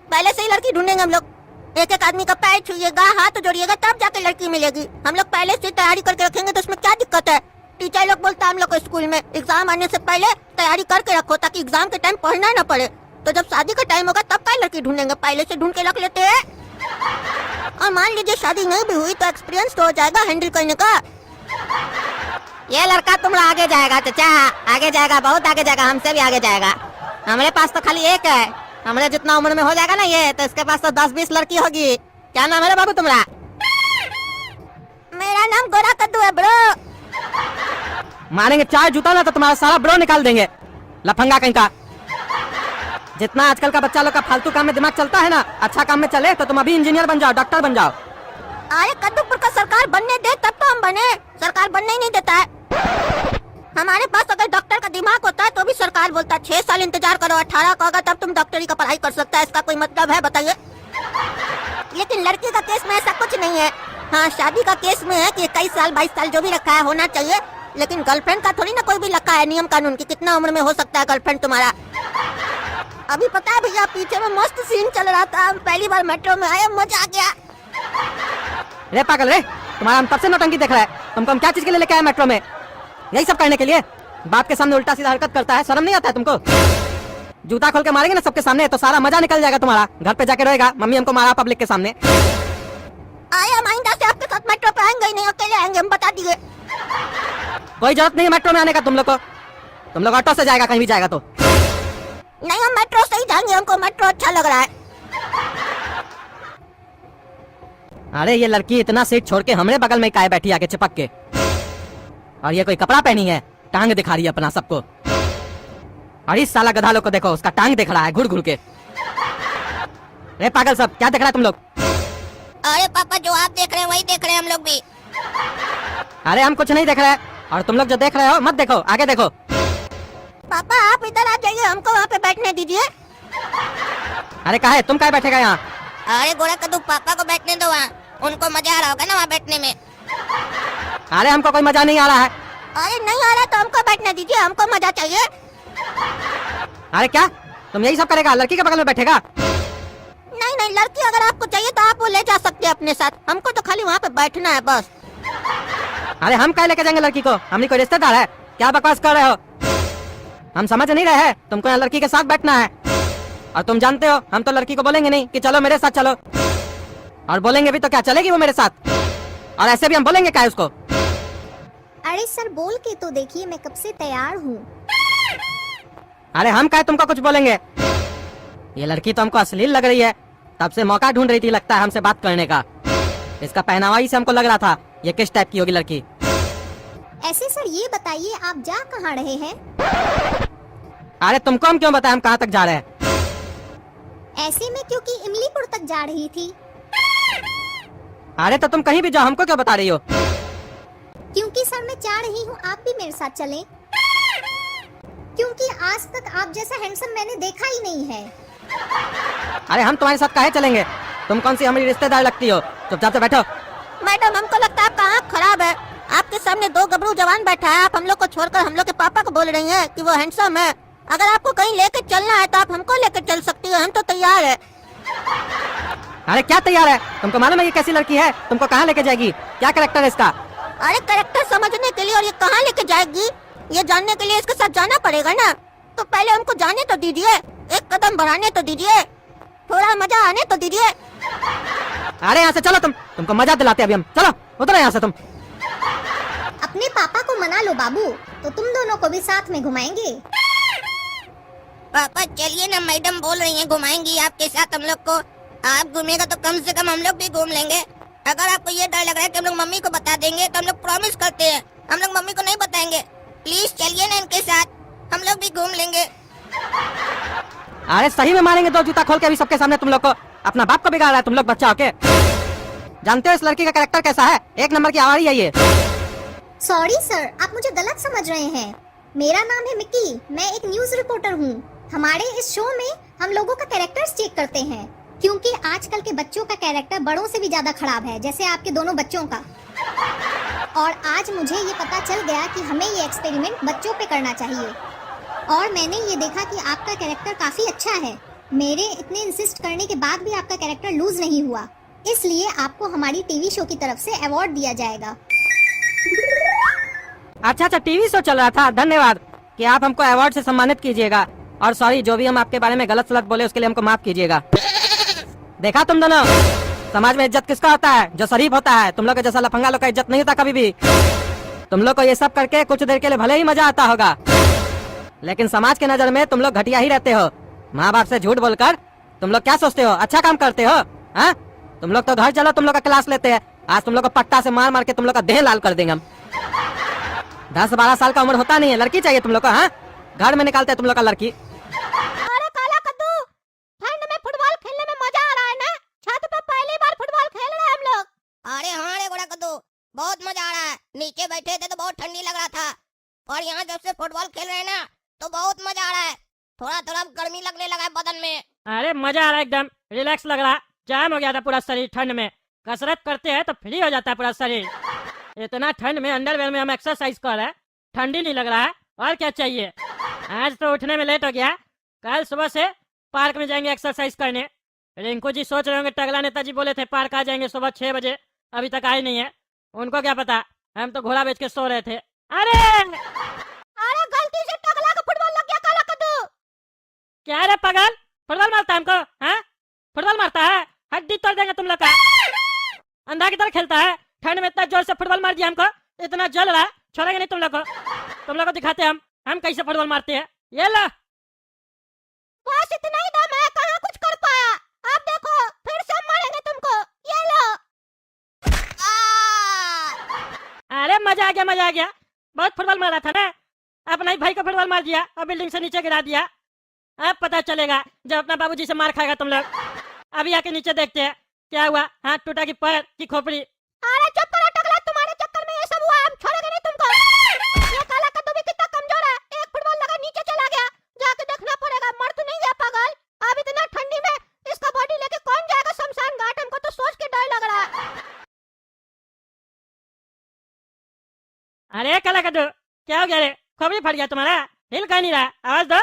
पहले से ही लड़की ढूंढेंगे हम लोग। एक एक आदमी का पैर छुइएगा, हाथ जोड़िएगा, तब जाके लड़की मिलेगी। हम लोग पहले से तैयारी करके रखेंगे तो इसमें क्या दिक्कत है? टीचर लोग बोलता है हम लोग को स्कूल में एग्जाम आने से पहले तैयारी करके रखो ताकि एग्जाम के टाइम पढ़ना न पड़े। तो जब शादी का टाइम होगा तब क्या लड़की ढूंढेंगे? पहले से ढूंढ के रख लेते हैं। और मान लीजिए शादी नहीं भी हुई तो एक्सपीरियंस तो हो जाएगा हैंडल करने का। ये लड़का तुमरा आगे जाएगा चाचा, आगे जाएगा, बहुत आगे जाएगा, हमसे भी आगे जाएगा। हमारे पास तो खाली एक है। हमारे जितना उम्र में हो जाएगा ना ये, तो इसके पास तो 10-20 लड़की होगी। क्या नाम है बाबू तुम्हारा? मेरा नाम गोरा कद्दू है ब्रो। मारेंगे 4 जूता ना तो तुम्हारा सारा ब्रो निकाल देंगे, लफंगा कहीं का। जितना आजकल का बच्चा लोग का फालतू काम में दिमाग चलता है ना, अच्छा काम में चले तो तुम अभी इंजीनियर बन जाओ, डॉक्टर बन जाओ। अरे कद्दूपुर का सरकार बनने दे तब तो हम बने। सरकार बनने ही नहीं देता है। हमारे पास अगर डॉक्टर का दिमाग होता है तो भी सरकार बोलता है 6 साल इंतजार करो, 18 का होगा तब तुम डॉक्टरी का पढ़ाई कर सकता है। इसका कोई मतलब है बताइए? लेकिन लड़की का केस में ऐसा कुछ नहीं है। हाँ, शादी का केस में है कि 21 साल 22 साल जो भी रखा है होना चाहिए। लेकिन गर्लफ्रेंड का थोड़ी ना कोई भी रखा है नियम कानून की कितना उम्र में हो सकता है गर्लफ्रेंड तुम्हारा। अभी पता है भैया, पीछे में मस्त सीन चल रहा था। हम पहली बार मेट्रो में आए, मजा आ गया। रे पागल रे, तुम्हारा हम तब से नौटंकी देख रहा है। तुमको हम क्या चीज के लिए लेके आए मेट्रो में? यही सब करने के लिए? बाप के सामने उल्टा सीधा हरकत करता है, शर्म नहीं आता है तुमको? जूता खोल के मारेंगे ना सबके सामने तो सारा मजा निकल जाएगा तुम्हारा। घर पे जाके रहेगा मम्मी हमको मारा पब्लिक के सामने। आया माइंदा से आपके साथ मेट्रो पे आएंगे ही नहीं, अकेले आएंगे, हम बता दिए। कोई जरूरत नहीं है मेट्रो में आने का तुम लोग को। तुम लोग ऑटो से जाएगा कहीं भी जाएगा तो। नहीं, हम मेट्रो से ही जाएंगे, हमको मेट्रो अच्छा लग रहा है। अरे ये लड़की इतना सीट छोड़ के हमारे बगल में काहे बैठी आके चिपक के? और ये कोई कपड़ा पहनी है, टांग दिखा रही है अपना सबको। और इस साला गधा लोग को देखो, उसका टांग दिख रहा है घुड़ घुड़ के। रे पागल सब, क्या देख रहा है तुम लोग? अरे पापा, जो आप देख रहे हैं वही देख रहे हैं हम लोग भी। अरे हम कुछ नहीं देख रहे हैं, और तुम लोग जो देख रहे हो मत देखो, आगे देखो। पापा आप इधर आ जाइए, हमको वहाँ पे बैठने दीजिए। अरे काहे तुम काहे बैठेगा यहाँ? अरे गोरा कद्दू, पापा को बैठने दो वहाँ, उनको मजा आ रहा होगा ना वहाँ बैठने में। अरे हमको कोई मजा नहीं आ रहा है। अरे नहीं आ रहा तो हमको बैठने दीजिए, हमको मजा चाहिए। अरे क्या तुम यही सब करेगा? लड़की के बगल में बैठेगा? नहीं नहीं, लड़की अगर आपको चाहिए तो आप वो ले जा सकते हैं अपने साथ। हमको तो खाली वहाँ पे बैठना है बस। अरे हम काहे लेके जाएंगे लड़की को? हमने कोई रिश्तेदार है? क्या बकवास कर रहे हो? हम समझ नहीं रहे हैं, तुमको यहाँ लड़की के साथ बैठना है। और तुम जानते हो हम तो लड़की को बोलेंगे नहीं कि चलो मेरे साथ चलो। और बोलेंगे भी तो क्या चलेगी वो मेरे साथ? और ऐसे भी हम बोलेंगे क्या उसको? अरे सर बोल के तो देखिए, मैं कब से तैयार हूँ। अरे हम क्या तुमको कुछ बोलेंगे? ये लड़की तो हमको अश्लील लग रही है, तब से मौका ढूंढ रही थी लगता है हमसे बात करने का। इसका पहनावा ही से हमको लग रहा था ये किस टाइप की होगी लड़की। ऐसे सर ये बताइए आप जा कहाँ रहे हैं? अरे तुमको हम क्यों बताएं हम कहाँ तक जा रहे हैं? ऐसे में क्योंकि इमलीपुर तक जा रही थी। अरे तो तुम कहीं भी जाओ, हमको क्यों बता रही हो? क्योंकि सर मैं चाह रही हूँ आप भी मेरे साथ चलें। क्योंकि आज तक आप जैसा हैंडसम मैंने देखा ही नहीं है। अरे हम तुम्हारे साथ काहे चलेंगे? तुम कौन सी हमारी रिश्तेदार लगती हो? चुपचाप से बैठो। मैडम हमको लगता है आपका आँख खराब है। आपके सामने 2 गबरू जवान बैठा है, आप हम लोग को छोड़कर हम लोग के पापा को बोल रही हैं कि वो हैंडसम है। अगर आपको कहीं लेकर चलना है तो आप हमको लेकर चल सकती है, हम तो तैयार है। अरे क्या तैयार है? तुमको मालूम है ये कैसी लड़की है? तुमको कहाँ लेके जाएगी? क्या कैरेक्टर है इसका? अरे कैरेक्टर समझने के लिए और ये कहाँ लेके जाएगी ये जानने के लिए इसके साथ जाना पड़ेगा ना। तो पहले हमको जाने तो दीजिए, एक कदम बढ़ाने तो दीजिए, थोड़ा मजा आने तो दीजिए। अरे यहाँ से चलो, तुमको मजा दिलाते अभी हम। चलो उतरो यहाँ से तुम। अपने पापा को मना लो बाबू, तो तुम दोनों को भी साथ में घुमाएंगे। पापा चलिए ना, मैडम बोल रही हैं घुमाएंगी आपके साथ हम लोग को। आप घूमेगा तो कम से कम हम लोग भी घूम लेंगे। अगर आपको ये डर लग रहा है कि हम लोग मम्मी को बता देंगे तो हम लोग प्रॉमिस करते हैं हम लोग मम्मी को नहीं बताएंगे। प्लीज चलिए ना इनके साथ, हम लोग भी घूम लेंगे। अरे सही में मारेंगे 2 जूता खोल के अभी सबके सामने तुम लोग को। अपना बाप को बिगाड़ रहा है तुम लोग बच्चा होके। जानते हो इस लड़की का कैरेक्टर कैसा है? 1 नंबर की आवारी है ये। सॉरी सर, आप मुझे गलत समझ रहे हैं। मेरा नाम है मिक्की, मैं एक न्यूज रिपोर्टर हूँ। हमारे इस शो में हम लोगों का कैरेक्टर्स चेक करते हैं। क्योंकि आजकल के बच्चों का कैरेक्टर बड़ों से भी ज्यादा खराब है, जैसे आपके दोनों बच्चों का। और आज मुझे ये पता चल गया कि हमें ये एक्सपेरिमेंट बच्चों पे करना चाहिए। और मैंने ये देखा कि आपका कैरेक्टर काफी अच्छा है। मेरे इतने इंसिस्ट करने के बाद भी आपका कैरेक्टर लूज नहीं हुआ, इसलिए आपको हमारी टीवी शो की तरफ से अवार्ड दिया जाएगा। अच्छा अच्छा, टीवी शो चल रहा था, धन्यवाद कि आप हमको अवार्ड से सम्मानित कीजिएगा। और सॉरी, जो भी हम आपके बारे में गलत सलत बोले उसके लिए हमको माफ कीजिएगा। देखा तुम दोनों, समाज में इज्जत किसका होता है? जो शरीफ होता है। तुम लोग के जैसा लफंगा लोग का इज्जत नहीं होता कभी भी। तुम लोग को ये सब करके कुछ देर के लिए भले ही मजा आता होगा, लेकिन समाज के नजर में तुम लोग घटिया ही रहते हो। माँ बाप से झूठ बोलकर तुम लोग क्या सोचते हो अच्छा काम करते हो? हाँ, तुम लोग तो घर चलो, तुम लोग का क्लास लेते हैं। आज तुम लोग को पट्टा से मार मार के तुम लोग का देह लाल कर देंगे हम। 10-12 साल का उम्र होता नहीं है, लड़की चाहिए तुम लोग को। हाँ, घर में निकालते हैं तुम लोग का लड़की। अरे काला कद्दू, ठंड में फुटबॉल खेलने में मजा आ रहा है ना? छत पे पहली बार फुटबॉल खेल रहे हैं हम लोग। अरे हाँ रे गोरा कद्दू, बहुत मजा आ रहा है। नीचे बैठे थे तो बहुत ठंडी लग रहा था, और यहाँ जब से फुटबॉल खेल रहे हैं ना तो बहुत मजा आ रहा है। थोड़ा थोड़ा गर्मी लगने लगा है बदन में। अरे मजा आ रहा है, एकदम रिलैक्स लग रहा है। जाम हो गया था पूरा शरीर ठंड में। कसरत करते हैं तो फ्री हो जाता है पूरा शरीर। इतना ठंड में अंडरवेयर में हम एक्सरसाइज कर रहे हैं, ठंडी नहीं लग रहा है। और क्या चाहिए? आज तो उठने में लेट हो गया, कल सुबह से पार्क में जाएंगे एक्सरसाइज करने। रिंकू जी सोच रहे होंगे टगला नेताजी बोले थे पार्क आ जाएंगे सुबह 6 बजे, अभी तक आए नहीं है। उनको क्या पता, हम तो घोड़ा बेच के सो रहे थे। अरे अरे गलती से टकला का फुटबॉल लग गया काला कद्दू। क्या रे पागल, फुटबॉल मारता है हमको? हाँ, फुटबॉल मारता है, हड्डी तोड़ देंगे तुम लोग का। अंधा की तरह खेलता है, ठंड में इतना जोर से फुटबॉल मार दिया हमको, इतना जल रहा है, छोड़ेंगे नहीं तुम लोग को। तुम लोग को दिखाते हैं हम कैसे फुटबॉल मारते हैं। ये लो, बस इतना ही दम है, कहाँ कुछ कर पाया। अब देखो फिर से मारेंगे तुमको। ये लो। अरे मजा आ गया, मजा आ गया। बहुत फुटबॉल मारा था ना, अपना ही भाई को फुटबॉल मार दिया और बिल्डिंग से नीचे गिरा दिया। अब पता चलेगा जब अपना बाबूजी से मार खाएगा तुम लोग। अभी आके नीचे देखते हैं क्या हुआ, हाथ टूटा की पैर की खोपड़ी। अरे चुप करो टकला, तुम्हारे चक्कर में ये सब हुआ, हम छोड़ेंगे नहीं तुमको। ये काला कद्दू भी कितना कमजोर है, एक फुटबॉल लगा नीचे चला गया। जाके देखना पड़ेगा, मर तो नहीं गया पागल। अब इतना ठंडी में इसका बॉडी लेके कौन जाएगा शमशान घाट? हमको तो सोच के डर लग रहा है। अरे काला कद्दू, क्या हो गया रे? खोपड़ी फट गया तुम्हारा, हिल कहीं नहीं रहा, आवाज दो।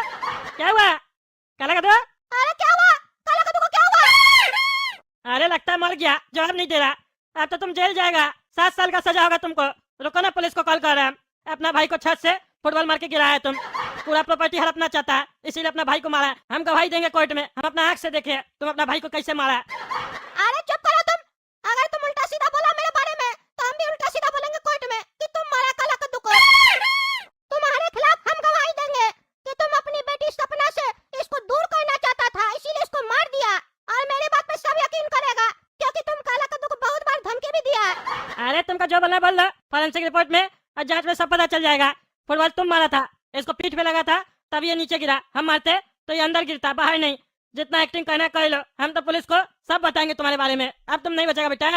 क्या हुआ काला कद्दू? अरे क्या हुआ काला कद्दू को, क्या हुआ? अरे लगता है मर गया, जवाब नहीं दे रहा। अब तो तुम जेल जाएगा, 7 साल का सजा होगा तुमको। रुको ना, पुलिस को कॉल कर रहे हैं। अपना भाई को छत से फुटबॉल मार के गिराया है तुम, पूरा प्रॉपर्टी हड़पना चाहता है, इसीलिए अपना भाई को मारा है। हम गवाही देंगे कोर्ट में, हम अपना आंख से देखे तुम अपना भाई को कैसे मारा। अरे चुप करो तुम, अगर तुम उल्टा सीधा बोला मेरे बारे में तो हम भी उल्टा सीधा बोलेंगे कोर्ट में कि तुम मारा काला कद्दू को। तुम्हारे खिलाफ हम गवाही देंगे कि तुम अपनी बेटी सपना से इसको दूर करना चाहता था, इसीलिए इसको मार दिया। और मेरी बात पे सब यकीन करेगा क्योंकि तुम काला कद्दू को बहुत बार धमकी भी दिया है। अरे तुमको जो बोलना बोल लो, फॉरेंसिक रिपोर्ट में और जांच में सब पता चल जाएगा। फुटबॉल तुम मारा था, इसको पीठ पे लगा था तब ये नीचे गिरा। हम मारते तो ये अंदर गिरता, बाहर नहीं। जितना एक्टिंग करना कर लो, हम तो पुलिस को सब बताएंगे तुम्हारे बारे में। अब तुम नहीं बचेगा बेटा,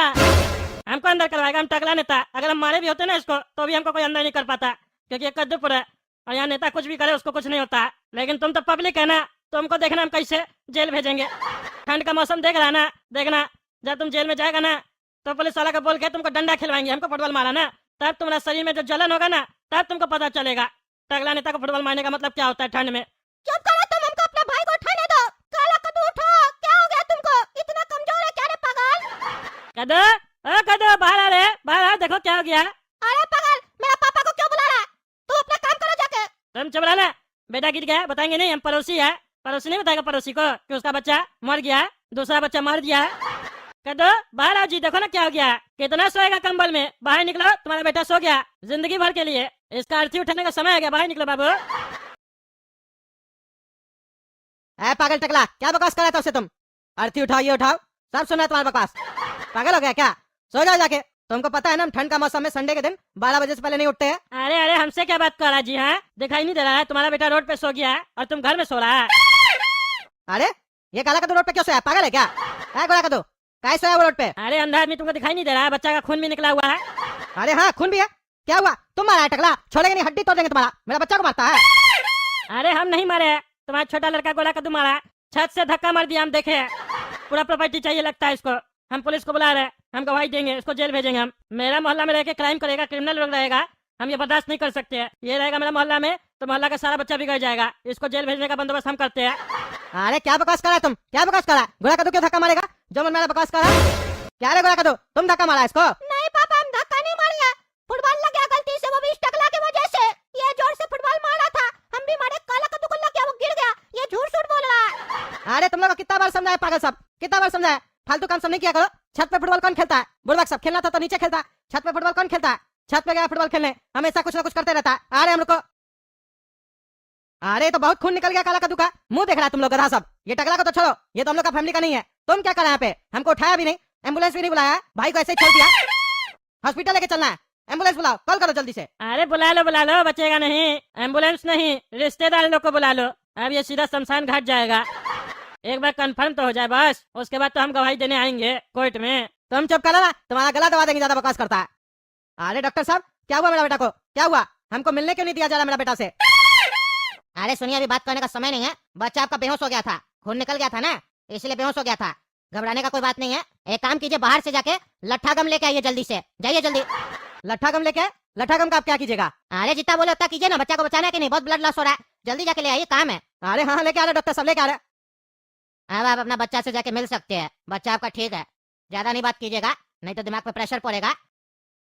हमको अंदर करवाएगा। हम टकला नेता, अगर हम मारे भी होते ना इसको तो भी हमको कोई अंदर नहीं कर पाता, क्योंकि ये कद्दूपुर है और यहाँ नेता कुछ भी करे उसको कुछ नहीं होता। लेकिन तुम तो पब्लिक है ना, तुमको देखना हम कैसे जेल भेजेंगे। ठंड का मौसम देख रहा ना, देखना जब तुम जेल में जाएगा ना तो पुलिस वाला को बोल के तुमको डंडा खिलवाएंगे। हमको फुटबॉल मारा ना, तब तुम्हारा शरीर में जो जलन होगा ना, तब तुमको पता चलेगा टकला नेता को फुटबॉल मारने का मतलब क्या होता है ठंड में। चुप करो तुम, हमको अपना भाई को उठाने दो। काला कद्दू उठो, क्या हो गया तुमको? इतना कमजोर है क्या रे पागल? कद्दू, ओ कद्दू, बाहर आ रे, बाहर आ, देखो क्या हो गया। अरे पागल, मेरा पापा को क्यों बुला रहा है? तू अपना काम करो जाके। तुम चुप रहना, बेटा गिर गया बताएंगे नहीं, हम पड़ोसी है। पड़ोसी नहीं बताएगा पड़ोसी को कि उसका बच्चा मर गया, दूसरा बच्चा मार दिया। कद्दू बाहर आओ जी, देखो ना क्या हो गया। कितना सोएगा कंबल में, बाहर निकलो, तुम्हारा बेटा सो गया जिंदगी भर के लिए। इसका अर्थी उठाने का समय आ गया, बाहर निकलो बाबू। ऐ पागल टकला, क्या बकवास कर रहा था उससे तुम? अर्थी उठाओ, ये उठाओ, सब सुना है तुम्हारा बकवास। पागल हो गया क्या? सो जाओ जाके। तुमको पता है ना हम ठंड का मौसम में संडे के दिन 12 बजे से पहले नहीं उठते हैं। अरे अरे हमसे क्या बात कर रहा है जी? हाँ, दिखाई नहीं दे रहा है तुम्हारा बेटा रोड पे सो गया है और तुम घर में सो रहा है। अरे ये काला कद्दू रोड पे क्यों सोया? पागल है क्या? है गोरा कद्दू, काय सोया वो रोड पे? अरे अंधा आदमी, तुमको दिखाई नहीं दे रहा है? बच्चा का खून भी निकला हुआ है। अरे हाँ, खून भी है। क्या हुआ? तुम मारा है टकला, छोड़ेंगे नहीं, हड्डी तोड़ देंगे तुम्हारा। मेरा बच्चा को मारता है। अरे हम नहीं मारे हैं, तुम्हारा छोटा लड़का गोला कद्दू मारा, छत से धक्का मार दिया, हम देखे। पूरा प्रॉपर्टी चाहिए लगता है इसको। हम पुलिस को बुला रहे हैं, हम गवाही देंगे, इसको जेल भेजेंगे हम। मेरा मोहल्ला में रह के क्राइम करेगा, क्रिमिनल लोग रहेगा, हम ये बर्दाश्त नहीं कर सकते हैं। ये रहेगा मेरा मोहल्ला में तो मोहल्ला का सारा बच्चा बिगड़ जाएगा। इसको जेल भेजने का बंदोबस्त हम करते हैं। अरे क्या बकवास करा है तुम, क्या बकवास करा? गोरा कदू क्यों धक्का मारेगा? जो मन मेरा बकवास करा। क्या रे गोरा कदू, तुम धक्का मारा इसको? नहीं पापा, हम धक्का नहीं मारे, फुटबॉल लग गया गलती से, वो भी इस टकला की वजह से। ये जोर से फुटबॉल मारा था, हम भी मारे, काला कद्दू को लग गया, वो गिर गया। ये झूठ झूठ बोल रहा है। अरे तुम लोग को कितना बार समझाया पागल सब, कितना बार समझाया? फालतू काम सब नहीं किया करो। छत पे फुटबॉल कौन खेलता है? बुढ़वा सब खेलना था तो नीचे खेलता। छत पे फुटबॉल कौन खेलता है? छत पे गया फुटबॉल खेलने, हमेशा कुछ ना कुछ करते रहता है। अरे हम लोग को, अरे तो बहुत खून निकल गया काला कद्दू का, मुंह देख रहा है तुम लोग गधा सब। ये टकला को तो छोड़ो, ये तो हम लोग का फैमिली का नहीं है। तुम क्या करा यहाँ पे? हमको उठाया भी नहीं, एम्बुलेंस भी नहीं बुलाया, भाई को ऐसे ही छोड़ दिया। हॉस्पिटल लेके चलना है, एम्बुलेंस बुलाओ, कॉल करो जल्दी से। अरे बुला लो, बचेगा नहीं। एम्बुलेंस नहीं, रिश्तेदार लोग को बुला लो। अब ये सीधा शमशान घाट जाएगा। एक बार कंफर्म तो हो जाए बस, उसके बाद तो हम गवाही देने आएंगे कोर्ट में। तुम चुप करो ना, तुम्हारा गला दबा देंगे, ज्यादा बकवास करता है। अरे डॉक्टर साहब, क्या हुआ मेरा बेटा को? क्या हुआ? हमको मिलने क्यों नहीं दिया जा रहा मेरा बेटा से? अरे सुनिए, अभी बात करने का समय नहीं है। बच्चा आपका बेहोश हो गया था, खून निकल गया था ना, इसलिए बेहोश हो गया था। घबराने का कोई बात नहीं है। एक काम कीजिए, बाहर से जाके लट्ठा गम लेके आइए, जल्दी से जाइए जल्दी। लट्ठा गम लेके? लट्ठा गम का आप क्या कीजिएगा? अरे जितना बोले उतना कीजिए ना, बच्चा को बचाना है कि नहीं, बहुत ब्लड लॉस हो रहा है। जल्दी जाके ले आइए, काम है। अरे हाँ लेके आ रहे डॉक्टर साहब, लेके आ रहे। अब आप अपना बच्चा से जाके मिल सकते हैं, बच्चा आपका ठीक है। ज्यादा नहीं बात कीजिएगा, नहीं तो दिमाग पे प्रेशर पड़ेगा।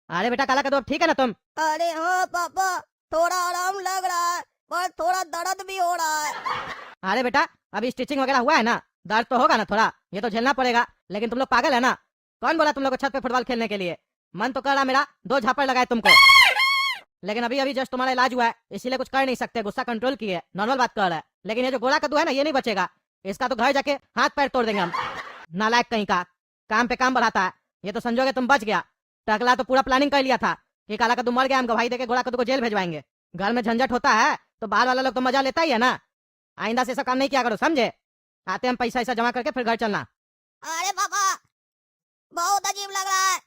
अरे बेटा काला कदू, अब ठीक है ना तुम? अरे हाँ पापा, थोड़ा आराम लग रहा है पर थोड़ा दर्द भी हो रहा है। अरे बेटा अभी स्टिचिंग वगैरह हुआ है ना, दर्द तो होगा ना थोड़ा, ये तो झेलना पड़ेगा। लेकिन तुम लोग पागल है ना? कौन बोला तुम लोग को छत पे फुटबॉल खेलने के लिए? मन तो कर रहा मेरा 2 झापड़ लगाए तुमको, लेकिन अभी अभी जस्ट तुम्हारा इलाज हुआ है, इसीलिए कुछ कर नहीं सकते। गुस्सा कंट्रोल किए, नॉर्मल बात कर रहा है। लेकिन ये जो गोरा कद्दू है ना, ये नहीं बचेगा। इसका तो घर जाके हाथ पैर तोड़ देंगे हम। नालायक कहीं का, काम पे काम बढ़ाता है। ये तो संजोगे तुम बच गया। टकला तो पूरा प्लानिंग कर लिया था कि काला कद्दू मर गया, हम गवाही देके गोरा कद्दू को जेल भेजवाएंगे। घर में झंझट होता है तो बाहर वाला लोग तो मजा लेता ही है ना। आइंदा से सब काम नहीं किया करो, समझे? आते हम पैसा ऐसा जमा करके फिर घर चलना। अरे पापा, बहुत अजीब लग रहा है,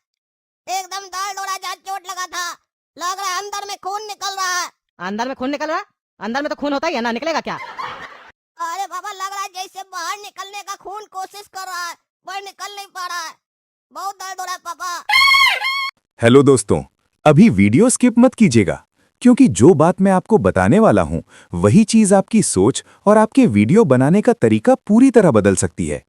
एकदम दर्द हो रहा है, जहाँ चोट लगा था। लग रहा है अंदर में खून निकल रहा है। अंदर में खून निकल रहा है? अंदर में तो खून होता ही है ना, निकलेगा क्या? अरे पापा, लग रहा है जैसे बाहर निकलने का खून कोशिश कर रहा है पर निकल नहीं पा रहा है। बहुत दर्द हो रहा है पापा। हेलो दोस्तों, अभी वीडियो स्किप मत कीजिएगा, क्योंकि जो बात मैं आपको बताने वाला हूं वही चीज आपकी सोच और आपके वीडियो बनाने का तरीका पूरी तरह बदल सकती है।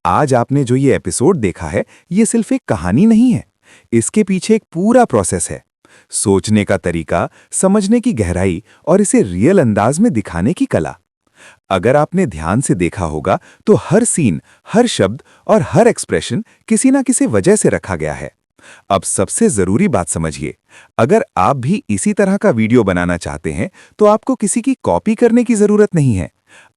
आज आपने जो ये एपिसोड देखा है, ये सिर्फ एक कहानी नहीं है, इसके पीछे एक पूरा प्रोसेस है। सोचने का तरीका, समझने की गहराई और इसे रियल अंदाज में दिखाने की कला। अगर आपने ध्यान से देखा होगा तो हर सीन, हर शब्द और हर एक्सप्रेशन किसी ना किसी वजह से रखा गया है। अब सबसे जरूरी बात समझिए, अगर आप भी इसी तरह का वीडियो बनाना चाहते हैं तो आपको किसी की कॉपी करने की जरूरत नहीं है।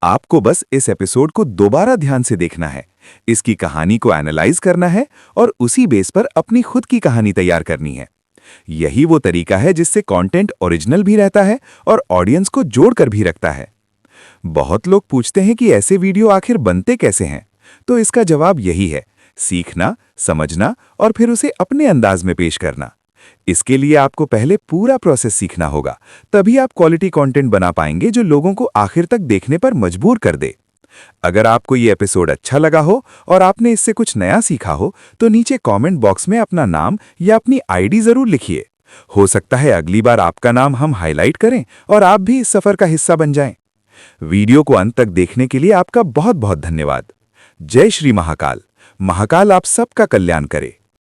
आपको बस इस एपिसोड को दोबारा ध्यान से देखना है, इसकी कहानी को एनालाइज करना है और उसी बेस पर अपनी खुद की कहानी तैयार करनी है। यही वो तरीका है जिससे कंटेंट ओरिजिनल भी रहता है और ऑडियंस को जोड़कर भी रखता है। बहुत लोग पूछते हैं कि ऐसे वीडियो आखिर बनते कैसे हैं, तो इसका जवाब यही है, सीखना, समझना और फिर उसे अपने अंदाज में पेश करना। इसके लिए आपको पहले पूरा प्रोसेस सीखना होगा, तभी आप क्वालिटी कंटेंट बना पाएंगे जो लोगों को आखिर तक देखने पर मजबूर कर दे। अगर आपको ये एपिसोड अच्छा लगा हो और आपने इससे कुछ नया सीखा हो तो नीचे कमेंट बॉक्स में अपना नाम या अपनी आईडी जरूर लिखिए। हो सकता है अगली बार आपका नाम हम हाईलाइट करें और आप भी इस सफर का हिस्सा बन जाएं। वीडियो को अंत तक देखने के लिए आपका बहुत बहुत धन्यवाद। जय श्री महाकाल। महाकाल आप सबका कल्याण करे।